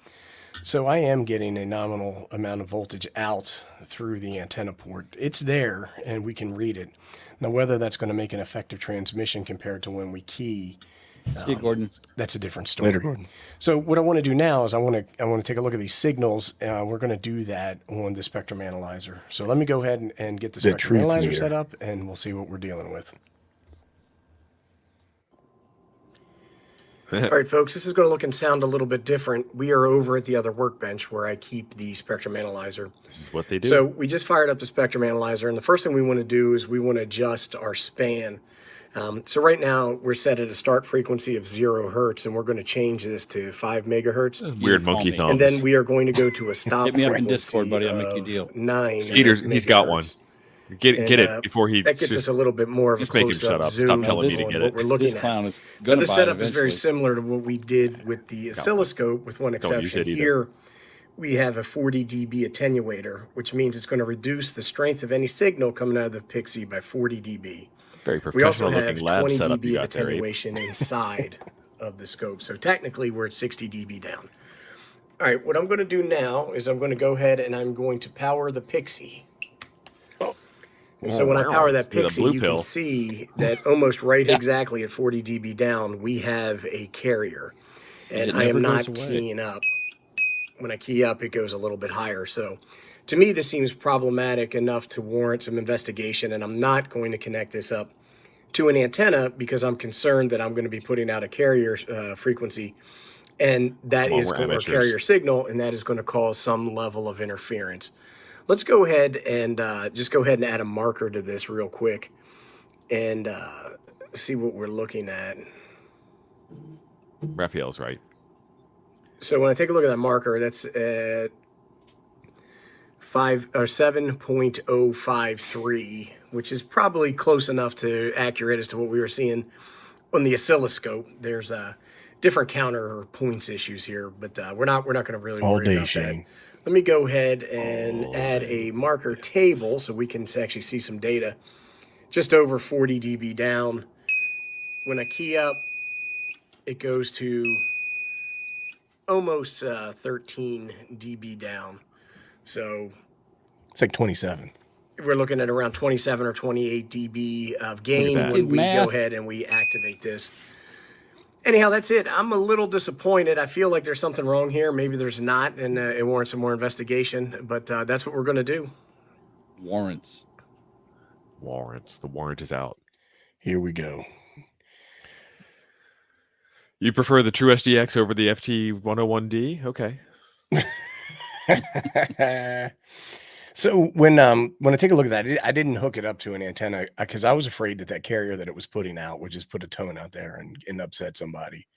So I am getting a nominal amount of voltage out through the antenna port. It's there, and we can read it. Now, whether that's going to make an effective transmission compared to when we key, see you, Gordon. That's a different story. Later, Gordon. So what I want to do now is I want to take a look at these signals. We're going to do that on the spectrum analyzer. So let me go ahead and get the spectrum analyzer set up, and we'll see what we're dealing with. All right, folks, this is going to look and sound a little bit different. We are over at the other workbench where I keep the spectrum analyzer. This is what they do. So we just fired up the spectrum analyzer, and the first thing we want to do is we want to adjust our span. So right now we're set at a start frequency of 0 hertz, and we're going to change this to 5 megahertz. Weird monkey thumbs. And then we are going to go to a stop Hit me up in frequency Discord, buddy. I'll make you a deal. 9 Skeeter's, he's got one. Get it before he. That gets us a little bit more of a close-up zoom. Stop telling me to get it. We're looking This clown is at. going The to buy it setup is eventually. very similar to what we did with the oscilloscope, with one exception. Here, we have a 40 dB attenuator, which means it's going to reduce the strength of any signal coming out of the Pixie by 40 dB. Very We also professional have looking lab 20 setup you dB got of there. attenuation inside of the scope. So technically, we're at 60 dB down. All right, what I'm going to do now is I'm going to go ahead and I'm going to power the Pixie. And so when I power that Pixie, you can see that almost right exactly at 40 dB down, we have a carrier. And I am not keying up. When I key up, it goes a little bit higher. So to me, this seems problematic enough to warrant some investigation, and I'm not going to connect this up to an antenna because I'm concerned that I'm going to be putting out a carrier frequency, and that is going to carrier signal, and that is going to cause some level of interference. Let's go ahead and just go ahead and add a marker to this real quick and see what we're looking at. Raphael's right. So when I take a look at that marker, that's at 7.053, which is probably close enough to accurate as to what we were seeing on the oscilloscope. There's different counter or points issues here, but we're not going to really worry about that. Let me go ahead and add a marker table so we can actually see some data. Just over 40 dB down. When I key up, it goes to almost 13 dB down. So it's like 27. We're looking at around 27 or 28 dB of gain when we go ahead and we activate this. Anyhow, that's it. I'm a little disappointed. I feel like there's something wrong here. Maybe there's not, and it warrants some more investigation. But that's what we're going to do. Warrants. The warrant is out. Here we go. You prefer the True SDX over the FT101D? Okay. So when I take a look at that, I didn't hook it up to an antenna because I was afraid that carrier that it was putting out would just put a tone out there and upset somebody.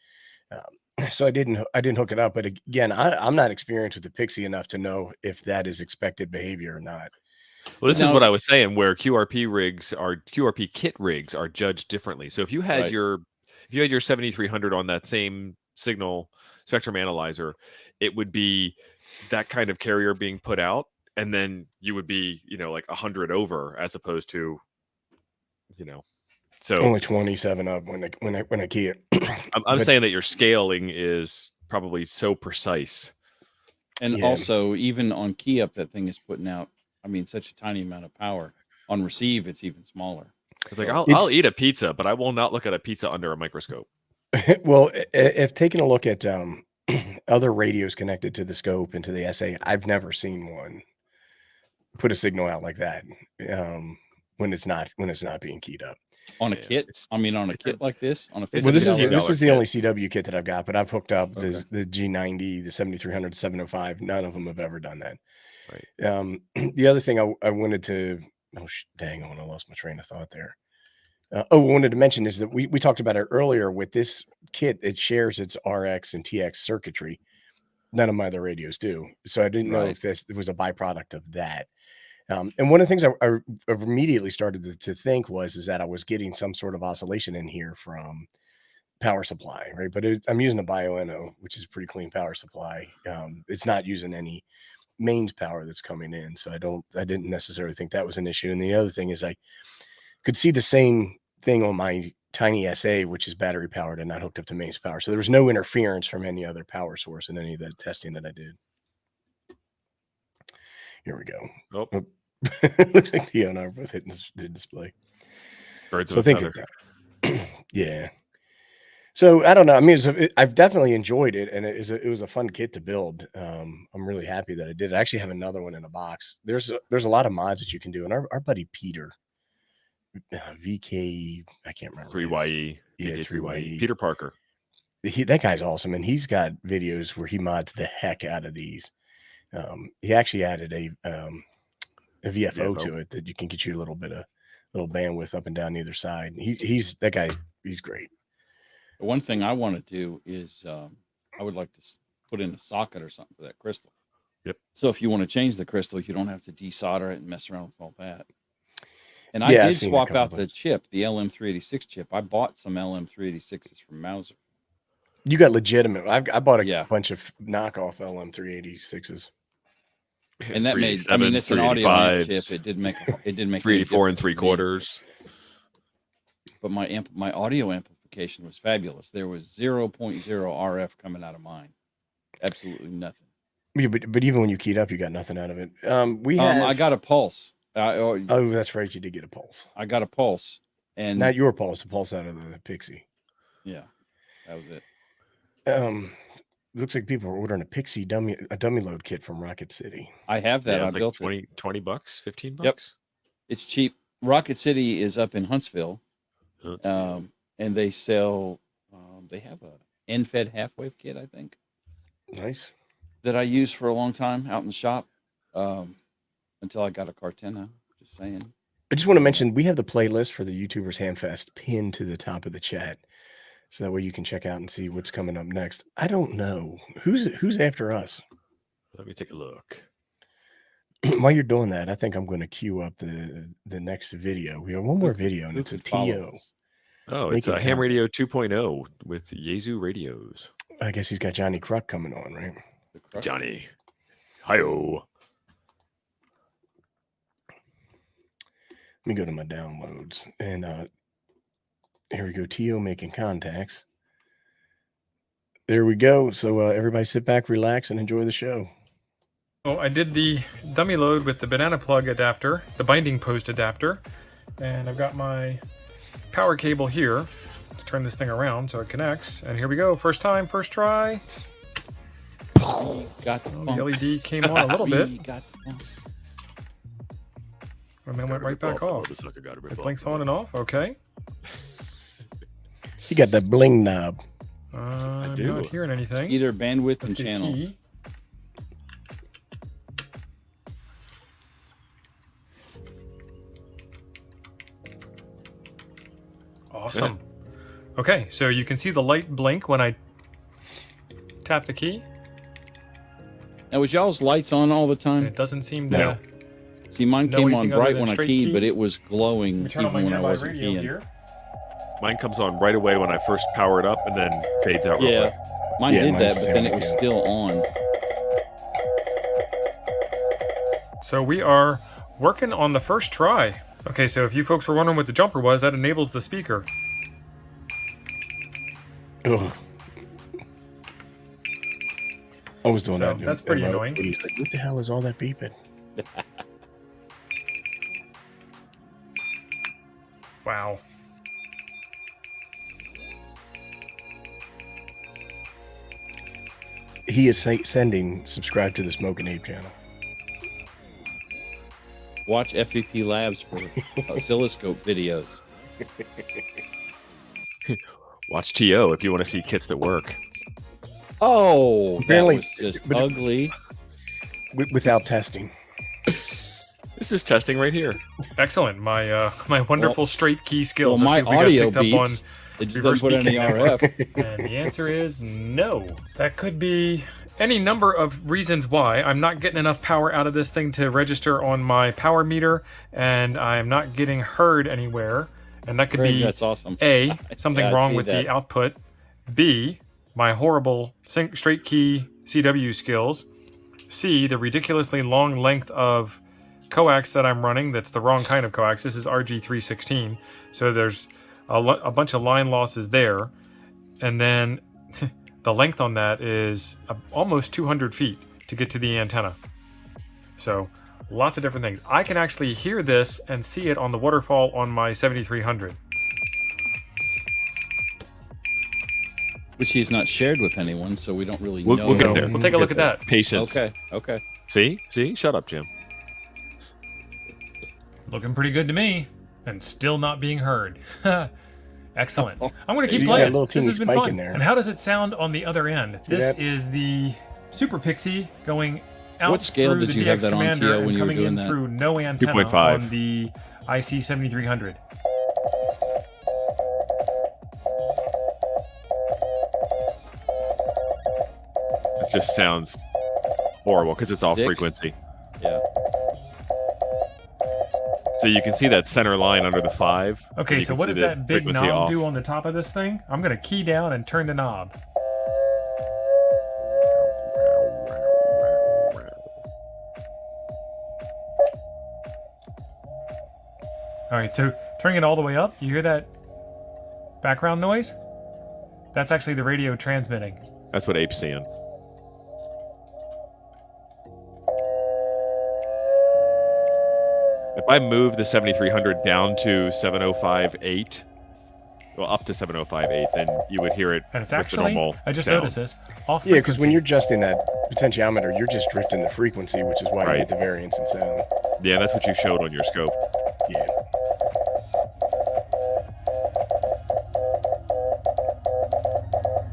So I didn't hook it up. But again, I'm not experienced with the Pixie enough to know if that is expected behavior or not. Well, this is what I was saying, where QRP kit rigs are judged differently. So if you had your 7300 on that same signal spectrum analyzer, it would be that kind of carrier being put out. And then you would be, like 100 over as opposed to, So only 27 up when I key it. I'm saying that your scaling is probably so precise. And also, even on key up, that thing is putting out, I mean, such a tiny amount of power. On receive, it's even smaller. It's like, I'll eat a pizza, but I will not look at a pizza under a microscope. Well, if taking a look at other radios connected to the scope and to the SA, I've never seen one put a signal out like that when it's not being keyed up. On a kit? I mean, on a kit like this? On a Well, this is the kit. only CW kit that I've got, but I've hooked up the G90, the 7300, the 705. None of them have ever done that. Right. The other thing I wanted to, dang, I lost my train of thought there. I wanted to mention is that we talked about it earlier with this kit. It shares its RX and TX circuitry. None of my other radios do. So I didn't know if this was a byproduct of that. And one of the things I immediately started to think is that I was getting some sort of oscillation in here from power supply, right? But I'm using a Bioenno, which is a pretty clean power supply. It's not using any mains power that's coming in. So I didn't necessarily think that was an issue. And the other thing is I could see the same thing on my tiny SA, which is battery powered and not hooked up to mains power. So there was no interference from any other power source in any of the testing that I did. Here we go. Oh. Looks like Theo and I are both hitting the display. Birds so of think a of that. Yeah. So I don't know. I mean, I've definitely enjoyed it, and it was a fun kit to build. I'm really happy that I did. I actually have another one in a box. There's a lot of mods that you can do, and our buddy Peter, VK, I can't remember. 3YE. Yeah, 3YE. Peter Parker. That guy's awesome, and he's got videos where he mods the heck out of these. He actually added a VFO to it that you can get you a little bandwidth up and down either side. He's that guy. He's great. One thing I want to do is I would like to put in a socket or something for that crystal. Yep. So if you want to change the crystal, you don't have to desolder it and mess around with all that. And I did swap out the chip, the LM386 chip. I bought some LM386s from Mauser. You got legitimate. I bought a bunch of knockoff LM386s. And that made, I mean, it's an audio amp chip. It did make 384 3/4. But my audio amplification was fabulous. There was 0.0 RF coming out of mine. Absolutely nothing. Yeah, but even when you keyed up, you got nothing out of it. I got a pulse. Oh, that's right. You did get a pulse. I got a pulse, and not your pulse. The pulse out of the Pixie. Yeah, that was it. Looks like people are ordering a Pixie dummy load kit from Rocket City. I have that. Yeah, I built $20, $15. Yep, it's cheap. Rocket City is up in Huntsville, and they sell. They have a end-fed half-wave kit, I think. Nice. That I used for a long time out in the shop, until I got a Cartena. Just saying. I just want to mention we have the playlist for the YouTubers Hamfest pinned to the top of the chat. So that way you can check out and see what's coming up next. I don't know. Who's after us? Let me take a look. While you're doing that, I think I'm going to queue up the next video. We have one more video, and it's a TO. Oh, it's a Ham Radio 2.0 with Yaesu radios. I guess he's got Johnny Kruk coming on, right? Johnny. Hi-yo. Let me go to my downloads. And here we go. TO making contacts. There we go. So everybody sit back, relax, and enjoy the show. So I did the dummy load with the banana plug adapter, the binding post adapter, and I've got my power cable here. Let's turn this thing around so it connects. And here we go. First time, first try. Got the LED came on a little bit. And then went right back off. It blinks on and off. Okay. You got the bling knob. I'm not hearing anything. Either bandwidth and channels. Key. Awesome. Okay, so you can see the light blink when I tap the key. Now, was y'all's lights on all the time? It doesn't seem to. No. See, mine came on bright when I keyed, but it was glowing even when I wasn't keying. Here. Mine comes on right away when I first power it up and then fades out real quick. Mine did that, but then it was still on. So we are working on the first try. Okay, so if you folks were wondering what the jumper was, that enables the speaker. Ugh. I was doing that. That's pretty annoying. He's like, what the hell is all that beeping? Wow. He is sending subscribe to the Smoking Ape channel. Watch FVP Labs for oscilloscope videos. Watch TO if you want to see kits that work. Oh, Apparently, that was just ugly. Without testing. This is testing right here. Excellent. My my wonderful straight key skills. Well, my Let's see if we got audio picked up on beeps. It just doesn't put any beacon. RF. And the answer is no. That could be any number of reasons why. I'm not getting enough power out of this thing to register on my power meter, and I'm not getting heard anywhere. And that could Greg, be that's awesome. A, something Yeah, I wrong see with that. the output. B, my horrible straight key CW skills. C, the ridiculously long length of coax that I'm running. That's the wrong kind of coax. This is RG316. So there's a bunch of line losses there. And then the length on that is almost 200 feet to get to the antenna. So lots of different things. I can actually hear this and see it on the waterfall on my 7300. Which he's not shared with anyone, so we don't really We'll know. get there. We'll take a look at that. Patience. Okay. See? Shut up, Jim. Looking pretty good to me. And still not being heard. Excellent. I'm going to You keep got a playing. little This teeny has been spike fun. in there. And how does it sound on the other end? See This that? is the Super Pixie going out What scale through did the you have DX that on, Commander Tio, and when you were coming doing in that? through no antenna 2.5. on the IC7300. It just sounds horrible because it's off Sick. frequency. Yeah. So you can see that center line under the 5. and Okay, you so can what see does the that big frequency knob off. do on the top of this thing? I'm going to key down and turn the knob. All right, so turning it all the way up, you hear that background noise? That's actually the radio transmitting. That's what Ape's seeing. If I move the 7300 down to 705.8, well, up to 705.8, then you would hear it And it's with actually, the normal I just sound. noticed this, off Yeah, because when frequency. you're adjusting that potentiometer, you're just drifting the frequency, which is why Right. you get the variance in sound. Yeah, that's what you showed on your scope. Yeah.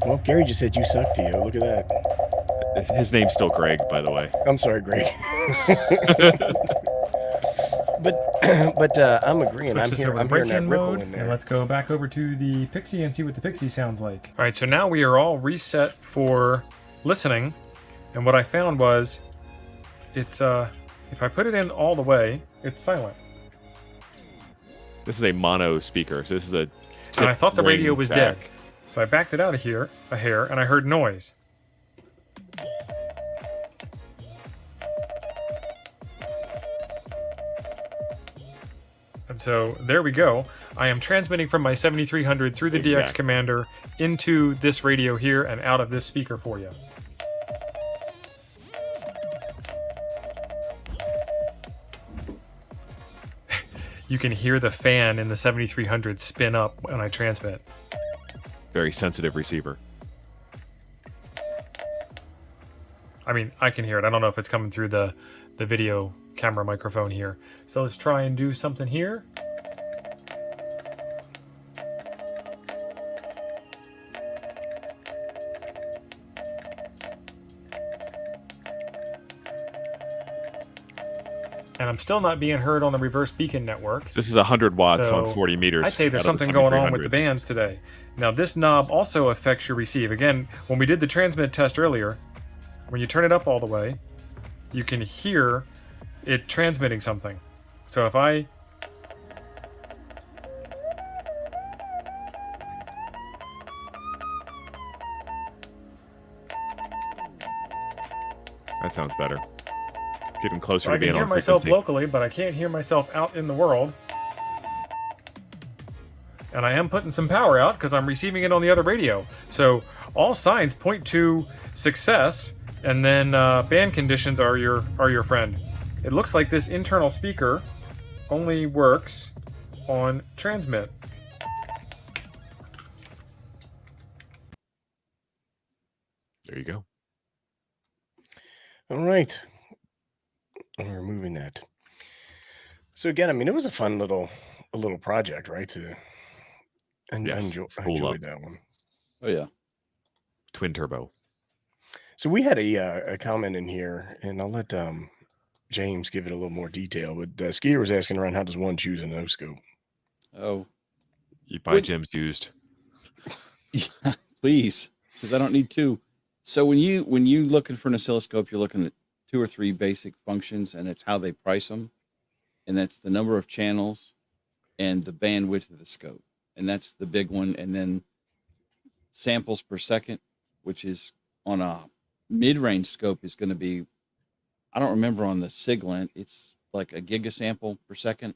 Well, Gary just said you suck, Tio. Look at that. His name's still Greg, by the way. I'm sorry, Greg. but I'm agreeing. Switch I'm this here. over to I'm hearing that break-in ripple mode, in and there. let's go back over to the Pixie and see what the Pixie sounds like. All right, so now we are all reset for listening, and what I found was, it's if I put it in all the way, it's silent. This is a mono speaker, so this is a And I thought the tip radio ring was jack. dead, so I backed it out of here a hair, and I heard noise. And so there we go. I am transmitting from my 7300 through the DX Exactly. Commander into this radio here and out of this speaker for you. You can hear the fan in the 7300 spin up when I transmit. Very sensitive receiver. I mean, I can hear it. I don't know if it's coming through the video camera microphone here. So let's try and do something here. And I'm still not being heard on the reverse beacon network. So this is 100 watts So, on 40 meters. I'd say there's out of the something going on with 7300. the bands today. Now, this knob also affects your receive. Again, when we did the transmit test earlier, when you turn it up all the way, you can hear it transmitting something. So if I... That sounds better. Getting closer I to can being hear on myself frequency. locally, but I can't hear myself out in the world. and I am putting some power out because I'm receiving it on the other radio. So all signs point to success, and then band conditions are your friend. It looks like this internal speaker only works on transmit. There you go. All right. I'm removing that. So again, I mean, it was a fun little project, right? I enjoyed that one. Oh yeah. Twin turbo. So we had a comment in here, and I'll let James give it a little more detail. But Skier was asking around, how does one choose an O-scope? Oh, you buy Jim's used. Yeah, please, because I don't need two. So when you looking for an oscilloscope, you're looking at 2 or 3 basic functions, and it's how they price them, and that's the number of channels and the bandwidth of the scope, and that's the big one. And then samples per second, which is on a mid-range scope is going to be, I don't remember on the Siglent, it's like a gigasample per second.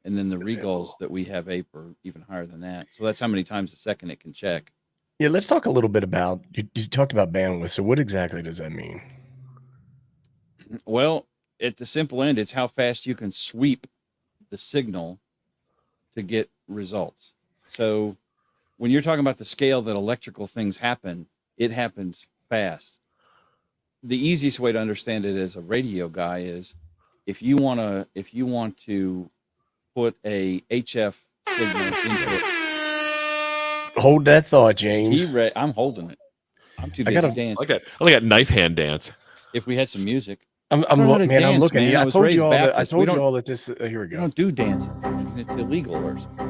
And then the Regals that we have Ape are even higher than that. So that's how many times a second it can check. Yeah, let's talk a little bit about, you talked about bandwidth. So what exactly does that mean? Well, at the simple end, it's how fast you can sweep the signal to get results. So when you're talking about the scale that electrical things happen, it happens fast. The easiest way to understand it as a radio guy is if you want to put a HF signal into it. Hold that thought, James. I'm holding it. I'm too busy dancing. I like a knife hand dance. If we had some music. I'm looking. Man. Yeah, I was raised Baptist. I told you all that this. Here we go. We don't do dancing. It's illegal or something.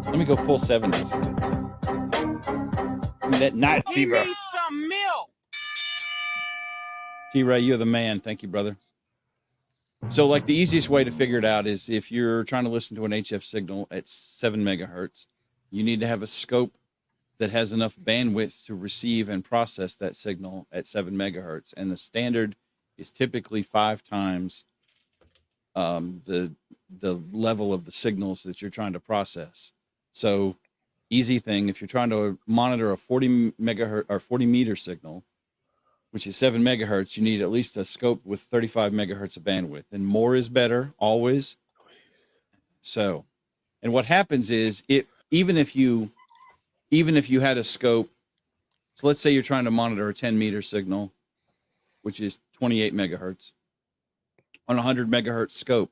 Let me go full 70s. That night fever. Give me some milk. T-Ray, you're the man. Thank you, brother. So, like, the easiest way to figure it out is if you're trying to listen to an HF signal at 7 megahertz, you need to have a scope that has enough bandwidth to receive and process that signal at 7 megahertz. And the standard is typically 5 times the level of the signals that you're trying to process. So, easy thing, if you're trying to monitor a 40 megahertz or 40 meter signal, which is 7 megahertz, you need at least a scope with 35 megahertz of bandwidth, and more is better always. So, and what happens is even if you had a scope, so let's say you're trying to monitor a 10 meter signal, which is 28 megahertz on a 100 megahertz scope,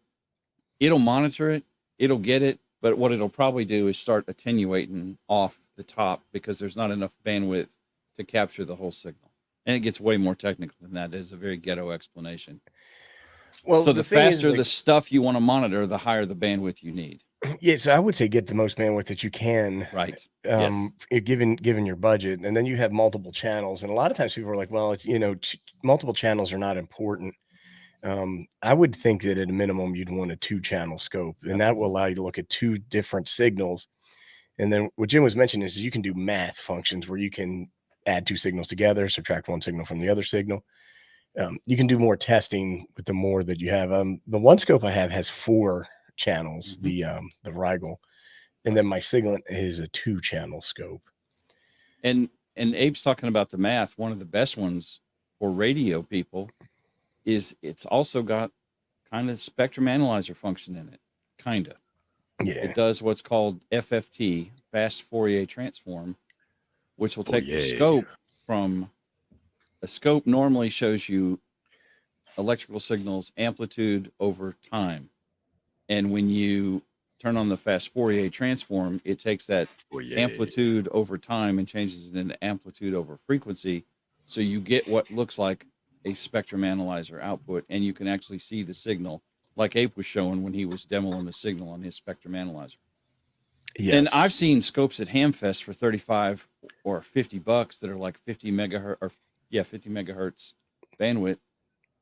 it'll monitor it, it'll get it, but what it'll probably do is start attenuating off the top because there's not enough bandwidth to capture the whole signal. And it gets way more technical than that. It is a very ghetto explanation. Well, so the faster the stuff you want to monitor, the higher the bandwidth you need. Yeah, so I would say get the most bandwidth that you can. Right. Yes. Given your budget, and then you have multiple channels. And a lot of times people are like, well, it's multiple channels are not important. I would think that at a minimum you'd want a 2-channel scope, and that will allow you to look at 2 different signals. And then what Jim was mentioning is you can do math functions where you can add 2 signals together, subtract 1 signal from the other signal. You can do more testing with the more that you have. The one scope I have has 4 channels, the Rigel, and then my Siglent is a 2-channel scope. And Abe's talking about the math. One of the best ones for radio people is it's also got kind of spectrum analyzer function in it. Kind of. Yeah. It does what's called FFT, fast Fourier transform, which will take the scope from a scope normally shows you electrical signals amplitude over time. And when you turn on the fast Fourier transform, it takes that amplitude over time and changes it into amplitude over frequency. So you get what looks like a spectrum analyzer output, and you can actually see the signal like Ape was showing when he was demoing the signal on his spectrum analyzer. Yes. And I've seen scopes at Hamfest for 35 or $50 that are like 50 megahertz bandwidth.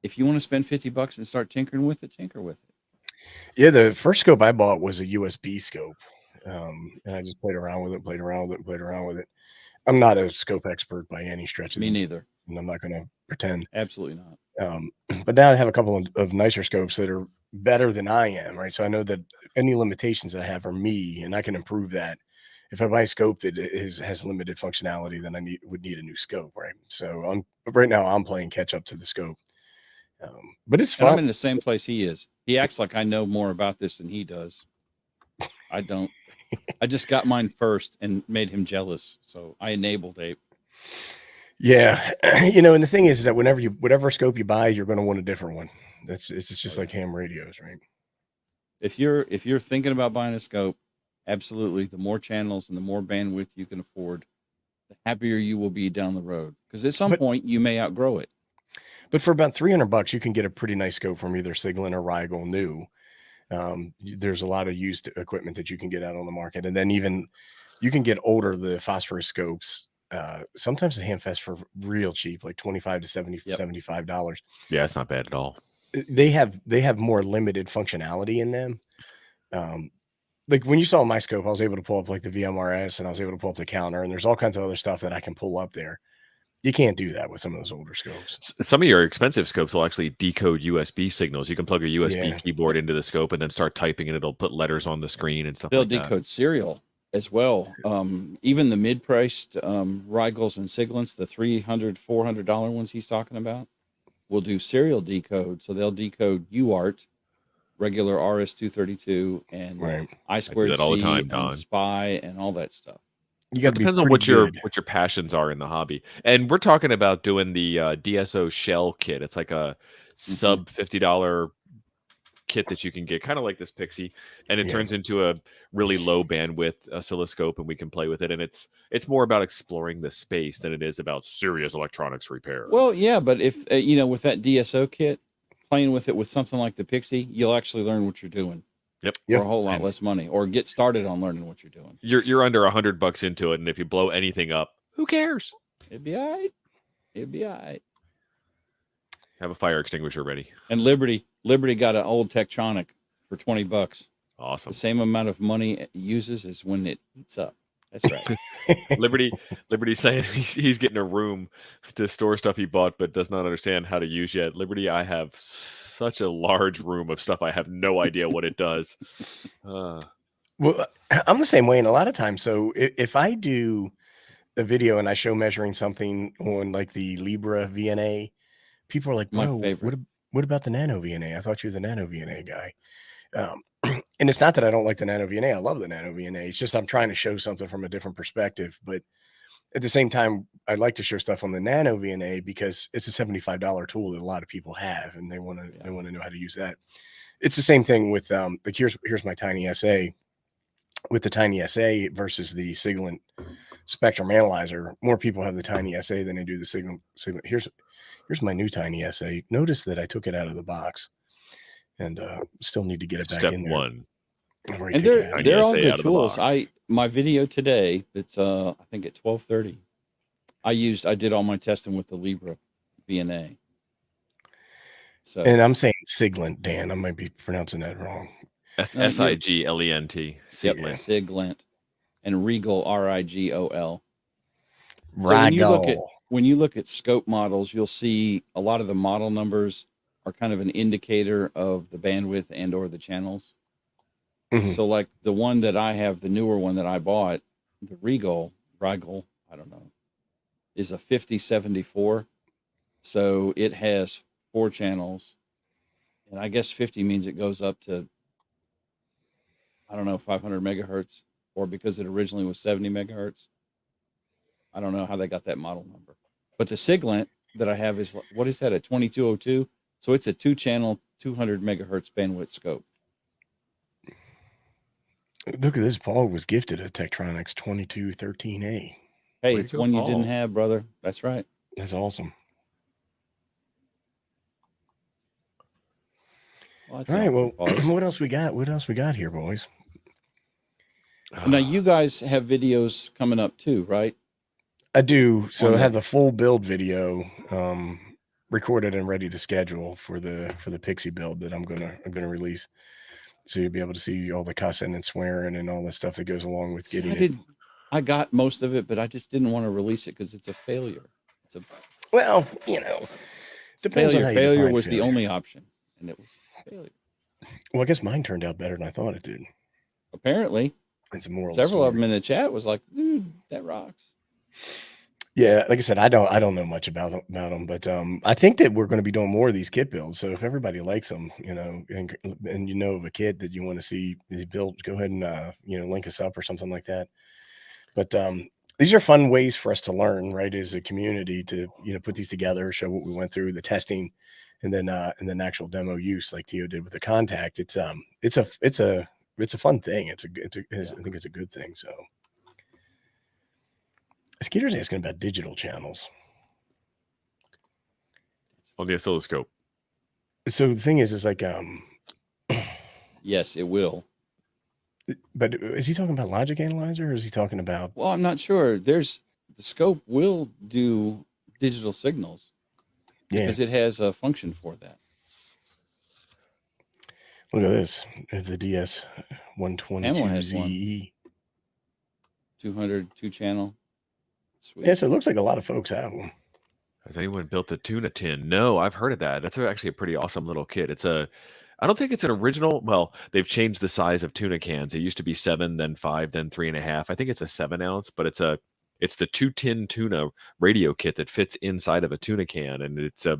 If you want to spend $50 and start tinkering with it, tinker with it. Yeah, the first scope I bought was a USB scope. And I just played around with it. I'm not a scope expert by any stretch of Me neither. And I'm not going to pretend. Absolutely not. But now I have a couple of nicer scopes that are better than I am, right? So I know that any limitations that I have are me, and I can improve that. If I buy a scope that has limited functionality, then I would need a new scope, right? So right now I'm playing catch up to the scope, but it's fun. And I'm in the same place he is. He acts like I know more about this than he does. I don't. I just got mine first and made him jealous, so I enabled Ape. Yeah, and the thing is that whatever scope you buy, you're going to want a different one. It's just like ham radios, right? If you're thinking about buying a scope, absolutely, the more channels and the more bandwidth you can afford, the happier you will be down the road. Because at some point you may outgrow it. But for about $300, you can get a pretty nice scope from either Siglent or Rigel new. There's a lot of used equipment that you can get out on the market, and then even you can get the phosphorus scopes. Sometimes the Hamfest for real cheap, like $25 to $75. Yeah, it's not bad at all. They have more limited functionality in them. Like when you saw my scope, I was able to pull up like the VMRS, and I was able to pull up the counter, and there's all kinds of other stuff that I can pull up there. You can't do that with some of those older scopes. Some of your expensive scopes will actually decode USB signals. You can plug a USB keyboard into the scope and then start typing, and it'll put letters on the screen and stuff. They'll decode serial as well. Even the mid-priced Rigels and Siglents, the $300, $400 ones he's talking about, will do serial decode. So they'll decode UART, regular RS-232, and I2C and SPI and all that stuff. It depends on what your passions are in the hobby. And we're talking about doing the DSO shell kit. It's like a sub $50 kit that you can get, kind of like this Pixie, and it turns into a really low bandwidth oscilloscope, and we can play with it. And it's more about exploring the space than it is about serious electronics repair. Well, yeah, but if with that DSO kit, playing with it with something like the Pixie, you'll actually learn what you're doing. Yep. For a whole lot less money, or get started on learning what you're doing. You're under $100 into it, and if you blow anything up, who cares? It'd be all right. It'd be all right. Have a fire extinguisher ready. And Liberty got an old Tektronix for $20. Awesome. The same amount of money it uses as when it heats up. That's right. Liberty saying he's getting a room to store stuff he bought but does not understand how to use yet. Liberty, I have such a large room of stuff I have no idea what it does. Well, I'm the same way, and a lot of times. So if I do a video and I show measuring something on like the Libra VNA, people are like, "My "Bro, favorite. what about the Nano VNA? I thought you were the Nano VNA guy." And it's not that I don't like the Nano VNA. I love the Nano VNA. It's just I'm trying to show something from a different perspective. But at the same time, I'd like to show stuff on the Nano VNA because it's a $75 tool that a lot of people have, and they want to know how to use that. It's the same thing with like here's my Tiny SA. With the Tiny SA versus the Siglent Spectrum Analyzer, more people have the Tiny SA than they do the Siglent. Here's my new Tiny SA. Notice that I took it out of the box. And still need to get it back in there. Step one. And they're all good tools. My video today, it's I think at 12:30. I did all my testing with the Libra VNA. So, and I'm saying Siglent, Dan. I might be pronouncing that wrong. Siglent. Yep, Siglent. And Rigol, RIGOL. So when you look at scope models, you'll see a lot of the model numbers are kind of an indicator of the bandwidth and or the channels. So like the one that I have, the newer one that I bought, the Rigol, I don't know, is a 5074. So it has 4 channels. And I guess 50 means it goes up to, I don't know, 500 megahertz, or because it originally was 70 megahertz. I don't know how they got that model number. But the Siglent that I have is, what is that, a 2202? So it's a 2-channel, 200 megahertz bandwidth scope. Look at this. Paul was gifted a Tektronix 2213A. Hey, it's one you didn't have, brother. That's right. That's awesome. Well, all right. Well, what else we got? What else we got here, boys? Now, you guys have videos coming up too, right? I do. So I have the full build video recorded and ready to schedule for the Pixie build that I'm gonna release. So you'll be able to see all the cussing and swearing and all the stuff that goes along with getting it. I got most of it, but I just didn't want to release it because it's a failure. Well, depends failure. on how Failure was the only option, and it was failure. Well, I guess mine turned out better than I thought it did. Apparently. It's a moral Several story. of them in the chat was like, dude, that rocks. Yeah, like I said, I don't know much about them, but I think that we're going to be doing more of these kit builds. So if everybody likes them, and you know of a kit that you want to see these built, go ahead and link us up or something like that. But these are fun ways for us to learn, right? As a community to put these together, show what we went through, the testing, and then actual demo use, like Tio did with the contact. It's a fun thing. I think it's a good thing. So. Skeeter's asking about digital channels. On the oscilloscope. So the thing is like yes, it will. But is he talking about logic analyzer or is he talking about? Well, I'm not sure. The scope will do digital signals because it has a function for that. Look at this. It's the DS122ZE. 200 2-channel. Sweet. Yeah, so it looks like a lot of folks have them. Has anyone built a tuna tin? No, I've heard of that. That's actually a pretty awesome little kit. I don't think it's an original. Well, they've changed the size of tuna cans. It used to be 7, then 5, then 3.5. I think it's a 7-ounce, but it's the 2-tin tuna radio kit that fits inside of a tuna can, and it's a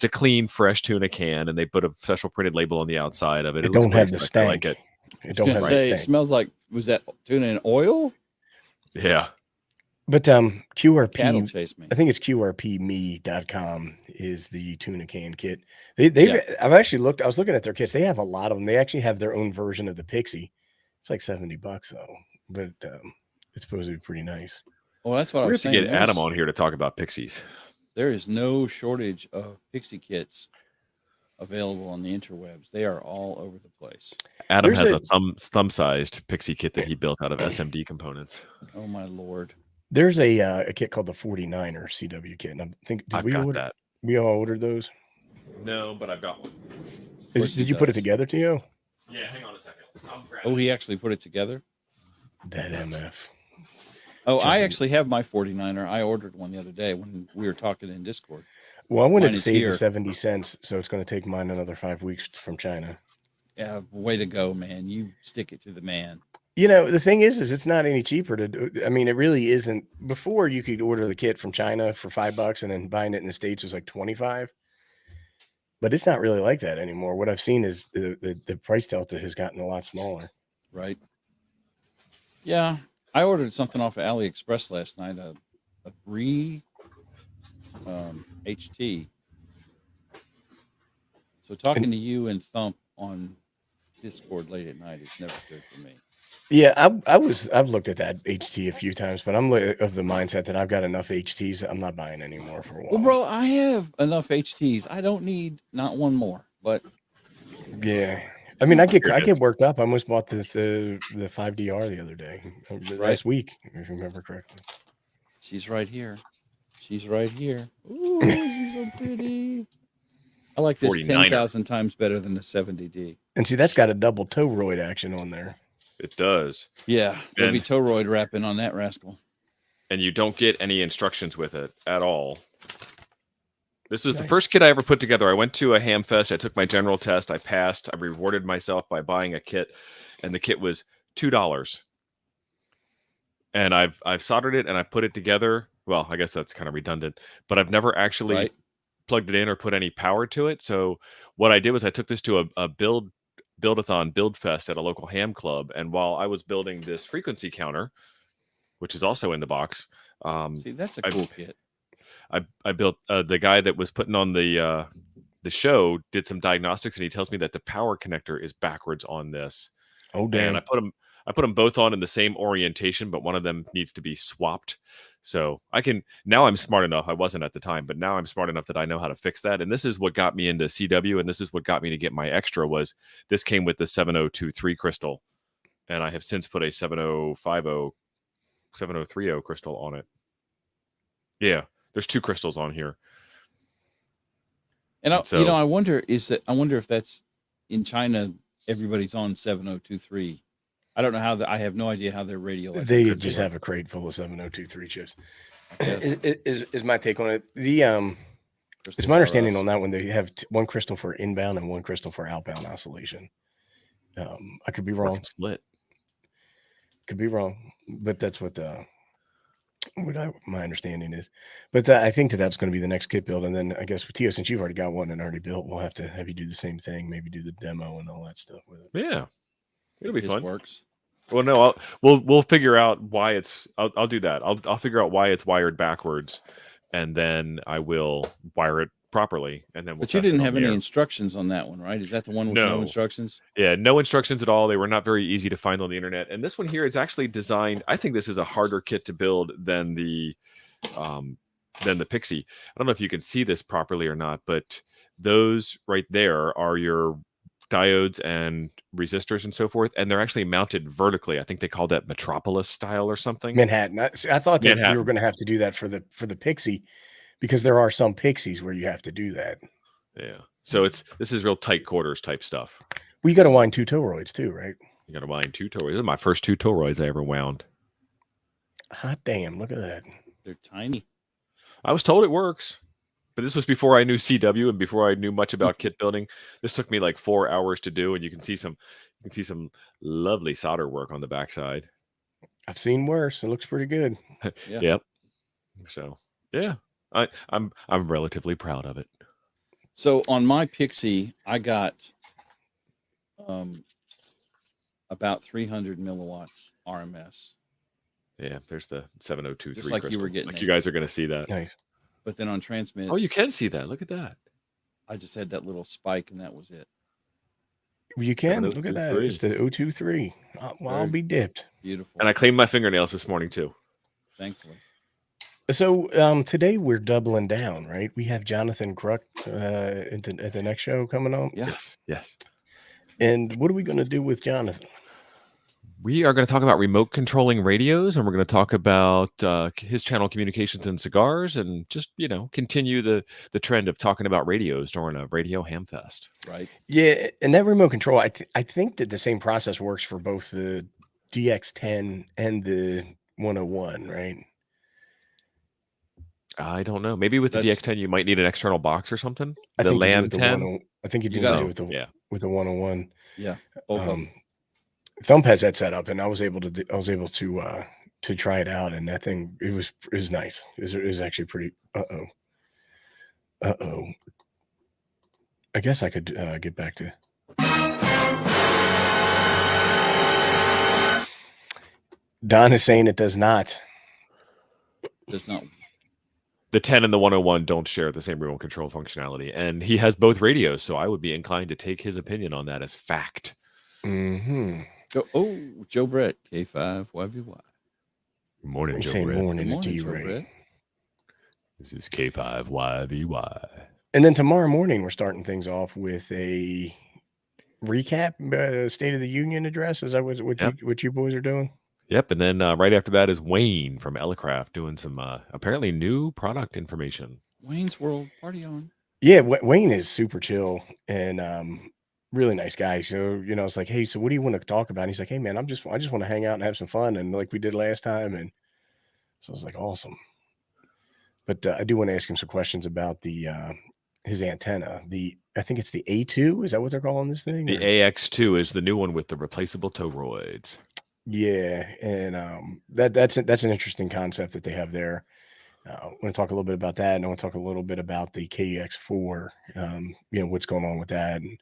clean, fresh tuna can, and they put a special printed label on the outside of it. It don't have the stank. I like it. It don't have the stank. It smells like, was that tuna in oil? Yeah. But QRP, Cattle chase me. I think it's QRPme.com is the tuna can kit. I've actually looked. I was looking at their kits. They have a lot of them. They actually have their own version of the Pixie. It's like $70 though, but it's supposed to be pretty nice. Well, that's what I was saying. To get Adam on here to talk about Pixies. There is no shortage of Pixie kits available on the interwebs. They are all over the place. Adam has a thumb-sized Pixie kit that he built out of SMD components. Oh my Lord. There's a kit called the 49er CW kit. And I think we all ordered those? No, but I've got one. Did you put it together, Tio? Yeah, hang on a second. Oh, he actually put it together? That MF. Oh, I actually have my 49er. I ordered one the other day when we were talking in Discord. Well, I wanted to save the 70 cents, so it's going to take mine another 5 weeks from China. Yeah, way to go, man. You stick it to the man. The thing is it's not any cheaper to do. I mean, it really isn't. Before you could order the kit from China for $5 and then buying it in the States was like 25. But it's not really like that anymore. What I've seen is the price delta has gotten a lot smaller. Right. Yeah. I ordered something off of AliExpress last night, a Bree HT. So talking to you and Thump on Discord late at night is never good for me. Yeah, I've looked at that HT a few times, but I'm of the mindset that I've got enough HTs. I'm not buying anymore for a while. Well, bro, I have enough HTs. I don't need not one more. But yeah, I mean, I get worked up. I almost bought the 5DR the other day, last week, if you remember correctly. She's right here. She's right here. Ooh, she's so pretty. I like this 10,000 times better than the 70D. And see, that's got a double toroid action on there. It does. Yeah, there'll be toroid wrapping on that rascal. And you don't get any instructions with it at all. This was the first kit I ever put together. I went to a Hamfest. I took my general test. I passed. I rewarded myself by buying a kit, and the kit was $2. And I've soldered it and I put it together. Well, I guess that's kind of redundant, but I've never actually plugged it in or put any power to it. So what I did was I took this to a build-a-thon build fest at a local ham club, and while I was building this frequency counter, which is also in the box, see, that's a cool kit. I built the guy that was putting on the show did some diagnostics, and he tells me that the power connector is backwards on this. Oh damn! And I put them both on in the same orientation, but one of them needs to be swapped. So now I'm smart enough. I wasn't at the time, but now I'm smart enough that I know how to fix that. And this is what got me into CW, and this is what got me to get my extra. Was this came with the 7023 crystal, and I have since put a 7030 crystal on it. Yeah, there's 2 crystals on here. And I wonder if that's in China. Everybody's on 7023. I don't know how I have no idea how their radio. They just have a crate full of 7023 chips. Is my take on it. The It's my understanding on that one, they have one crystal for inbound and one crystal for outbound oscillation. I could be wrong. Split. Could be wrong, but that's what my understanding is. But I think that's going to be the next kit build. And then I guess with Tio, since you've already got one and already built, we'll have to have you do the same thing. Maybe do the demo and all that stuff with it. Yeah, it'll be fun. Works. Well, no, we'll figure out why it's. I'll do that. I'll figure out why it's wired backwards, and then I will wire it properly. And then. But you didn't have any instructions on that one, right? Is that the one with no instructions? Yeah, no instructions at all. They were not very easy to find on the internet. And this one here is actually designed. I think this is a harder kit to build than the Pixie. I don't know if you can see this properly or not, but those right there are your diodes and resistors and so forth, and they're actually mounted vertically. I think they call that Metropolis style or something. Manhattan. I thought that you were going to have to do that for the Pixie, because there are some Pixies where you have to do that. Yeah. So this is real tight quarters type stuff. Well, you got to wind 2 toroids too, right? You got to wind 2 toroids. This is my first 2 toroids I ever wound. Hot damn! Look at that. They're tiny. I was told it works. But this was before I knew CW and before I knew much about kit building. This took me like 4 hours to do, and you can see some lovely solder work on the backside. I've seen worse. It looks pretty good. Yeah. Yep. So yeah, I'm relatively proud of it. So on my Pixie, I got about 300 milliwatts RMS. Yeah, there's the 7023. Just like crystal. You were getting. Like you guys are going to see that. Nice. But then on transmit, oh, you can see that. Look at that. I just had that little spike, and that was it. You can look at that. It's the 023. I'll be dipped. Beautiful. And I cleaned my fingernails this morning too. Thankfully. So today we're doubling down, right? We have Jonathan Kruk at the next show coming on. Yes. And what are we going to do with Jonathan? We are going to talk about remote controlling radios, and we're going to talk about his channel Communications and Cigars, and just, continue the trend of talking about radios during a radio Hamfest. Right. Yeah, and that remote control, I think that the same process works for both the DX10 and the 101, right? I don't know. Maybe with the DX10, you might need an external box or something. The LAN 10. I think you do that with the 101. Yeah. Thump has that set up, and I was able to try it out, and that thing it was nice. It was actually pretty. I guess I could get back to. Don is saying it does not. Does not. The 10 and the 101 don't share the same remote control functionality, and he has both radios, so I would be inclined to take his opinion on that as fact. Mm-hmm. Joe Brett, K5YVY. Good morning, Joe Brett. Morning to you, Ray. This is K5YVY. And then tomorrow morning, we're starting things off with a recap, State of the Union address. Is that what you boys are doing? Yep. And then right after that is Wayne from Elecraft doing some apparently new product information. Wayne's World, party on. Yeah, Wayne is super chill and really nice guy. So, it's like, hey, so what do you want to talk about? And he's like, hey, man, I just want to hang out and have some fun. And like we did last time. And so I was like, awesome. But I do want to ask him some questions about his antenna. I think it's the A2. Is that what they're calling this thing? The AX2 is the new one with the replaceable toroids. Yeah. And that's an interesting concept that they have there. I want to talk a little bit about that. And I want to talk a little bit about the KUX4, what's going on with that. And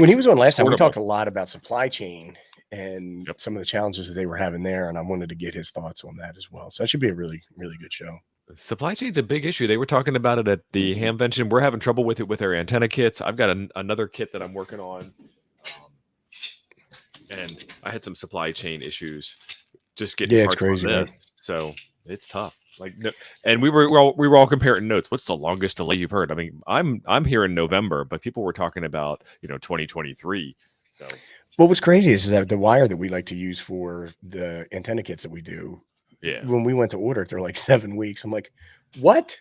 when he was on last time, we talked a lot about supply chain and some of the challenges that they were having there. And I wanted to get his thoughts on that as well. So that should be a really, really good show. Supply chain's a big issue. They were talking about it at the Hamvention. We're having trouble with it with our antenna kits. I've got another kit that I'm working on. And I had some supply chain issues just getting parts on this. Right? So it's tough. And we were all comparing notes. What's the longest delay you've heard? I mean, I'm here in November, but people were talking about 2023. So, well, what's crazy is that the wire that we like to use for the antenna kits that we do. Yeah. When we went to order it, they're like 7 weeks. I'm like, what?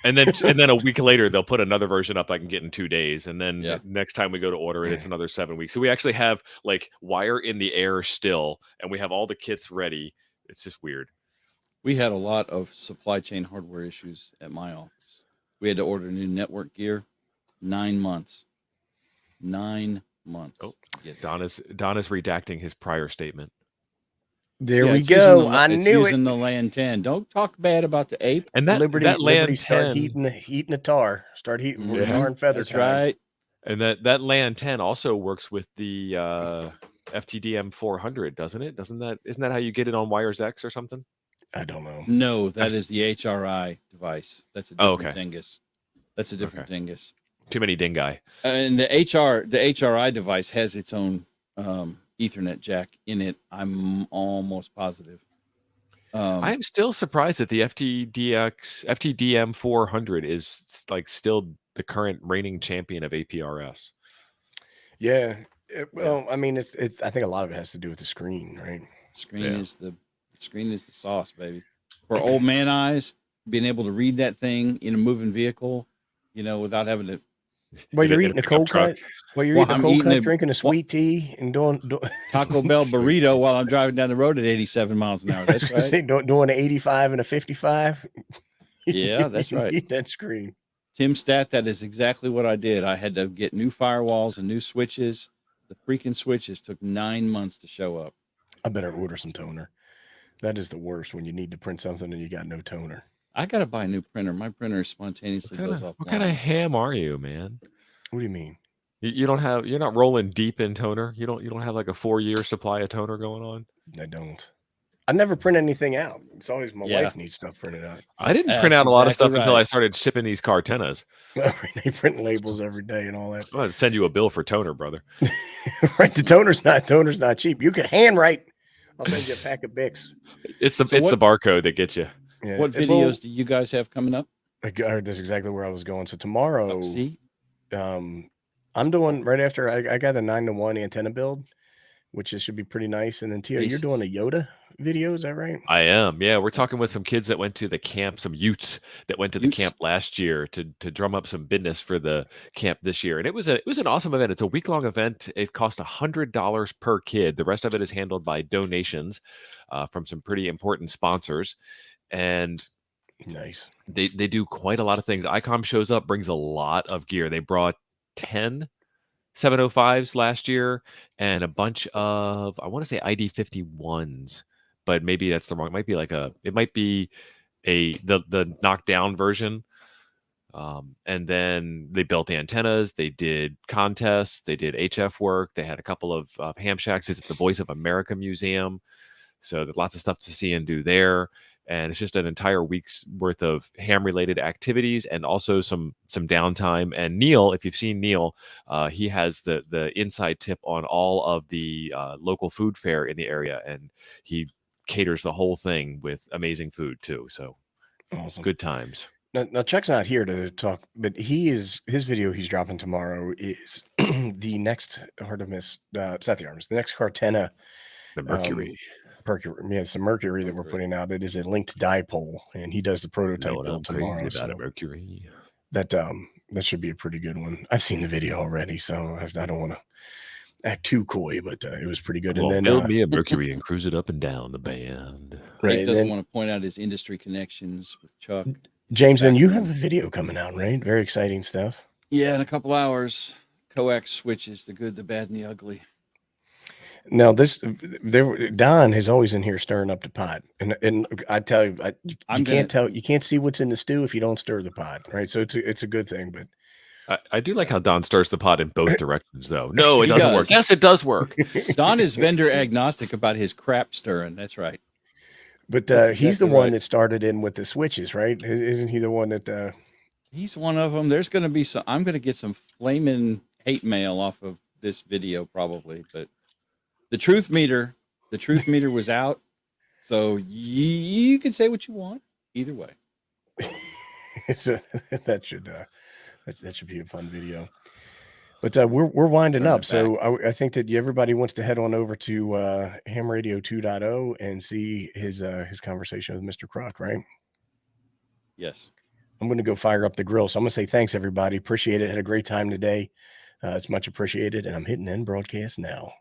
And then a week later, they'll put another version up I can get in 2 days. And then next time we go to order it, it's another 7 weeks. So we actually have like wire in the air still, and we have all the kits ready. It's just weird. We had a lot of supply chain hardware issues at my office. We had to order new network gear. 9 months. 9 months. Oh, Don is redacting his prior statement. There we go. I it's knew using it. the LAN 10. Don't talk bad about the ape. And that Liberty LAN start 10, heating the tar. Start heating tar and feather. That's time. right. And that LAN 10 also works with the FTDM 400, doesn't it? Isn't that how you get it on Wires X or something? I don't know. No, that is the HRI device. That's a different dingus. That's a different dingus. Too many dingai. And the HRI device has its own Ethernet jack in it. I'm almost positive. I'm still surprised that the FTDM 400 is like still the current reigning champion of APRS. Yeah. I mean, it's. I think a lot of it has to do with the screen, right? Screen is the sauce, baby. For old man eyes, being able to read that thing in a moving vehicle, without having to. Well, you're eating a cold cut. Well, you're eating a cold cut, drinking a sweet tea, and doing Taco Bell burrito while I'm driving down the road at 87 miles an hour. That's right. Doing an 85 and a 55. Yeah, that's right. Eat that screen. Tim Stat, that is exactly what I did. I had to get new firewalls and new switches. The freaking switches took 9 months to show up. I better order some toner. That is the worst when you need to print something and you got no toner. I got to buy a new printer. My printer spontaneously goes off. What kind of ham are you, man? What do you mean? You're not rolling deep in toner. You don't have like a 4-year supply of toner going on. I don't. I never print anything out. It's always my wife needs stuff printed out. I didn't print out a lot of stuff until I started shipping these Cartenas. They print labels every day and all that. I'm gonna send you a bill for toner, brother. Right, the toner's not cheap. You can handwrite. I'll send you a pack of Bics. It's the barcode that gets you. Yeah. What videos do you guys have coming up? That's exactly where I was going. So tomorrow, see, I'm doing right after I got a 9-to-1 antenna build, which should be pretty nice. And then Tio, you're doing a Yoda video, is that right? I am. Yeah, we're talking with some kids that went to the camp, some Utes that went to the camp last year to drum up some business for the camp this year. And it was an awesome event. It's a week-long event. It cost $100 per kid. The rest of it is handled by donations from some pretty important sponsors. And nice. They do quite a lot of things. ICOM shows up, brings a lot of gear. They brought 10 705s last year and a bunch of, I want to say ID51s, but maybe that's the wrong. It might be the knockdown version. And then they built antennas. They did contests. They did HF work. They had a couple of ham shacks. It's at the Voice of America Museum. So there's lots of stuff to see and do there. And it's just an entire week's worth of ham-related activities and also some downtime. And Neil, if you've seen Neil, he has the inside tip on all of the local food fare in the area, and he caters the whole thing with amazing food too. So awesome. Good times. Now Chuck's not here to talk, but his video he's dropping tomorrow is the next Artemis. It's not the Artemis. The next Cartena. The Mercury. Yeah, it's the Mercury that we're putting out. It is a linked dipole, and he does the prototype build tomorrow. So a Mercury. That should be a pretty good one. I've seen the video already, so I don't want to act too coy, but it was pretty good. Well, and then build me a Mercury and cruise it up and down the band. Right. He doesn't want to point out his industry connections with Chuck. James, then you have a video coming out, right? Very exciting stuff. Yeah, in a couple hours. Coax switches, the good, the bad, and the ugly. Now Don is always in here stirring up the pot, and I tell you, you can't see what's in the stew if you don't stir the pot, right? So it's a good thing, but I do like how Don stirs the pot in both directions, though. No, it doesn't work. Yes, it does work. Don is vendor agnostic about his crap stirring. That's right. But he's the one that started in with the switches, right? Isn't he the one that? He's one of them. There's going to be some. I'm going to get some flaming hate mail off of this video probably, but. The truth meter was out, so you can say what you want either way. So that should be a fun video. But we're winding up, so I think that everybody wants to head on over to Ham Radio 2.0 and see his conversation with Mr. Croc, right? Yes. I'm going to go fire up the grill, so I'm going to say thanks, everybody. Appreciate it. Had a great time today. It's much appreciated, and I'm hitting end broadcast now.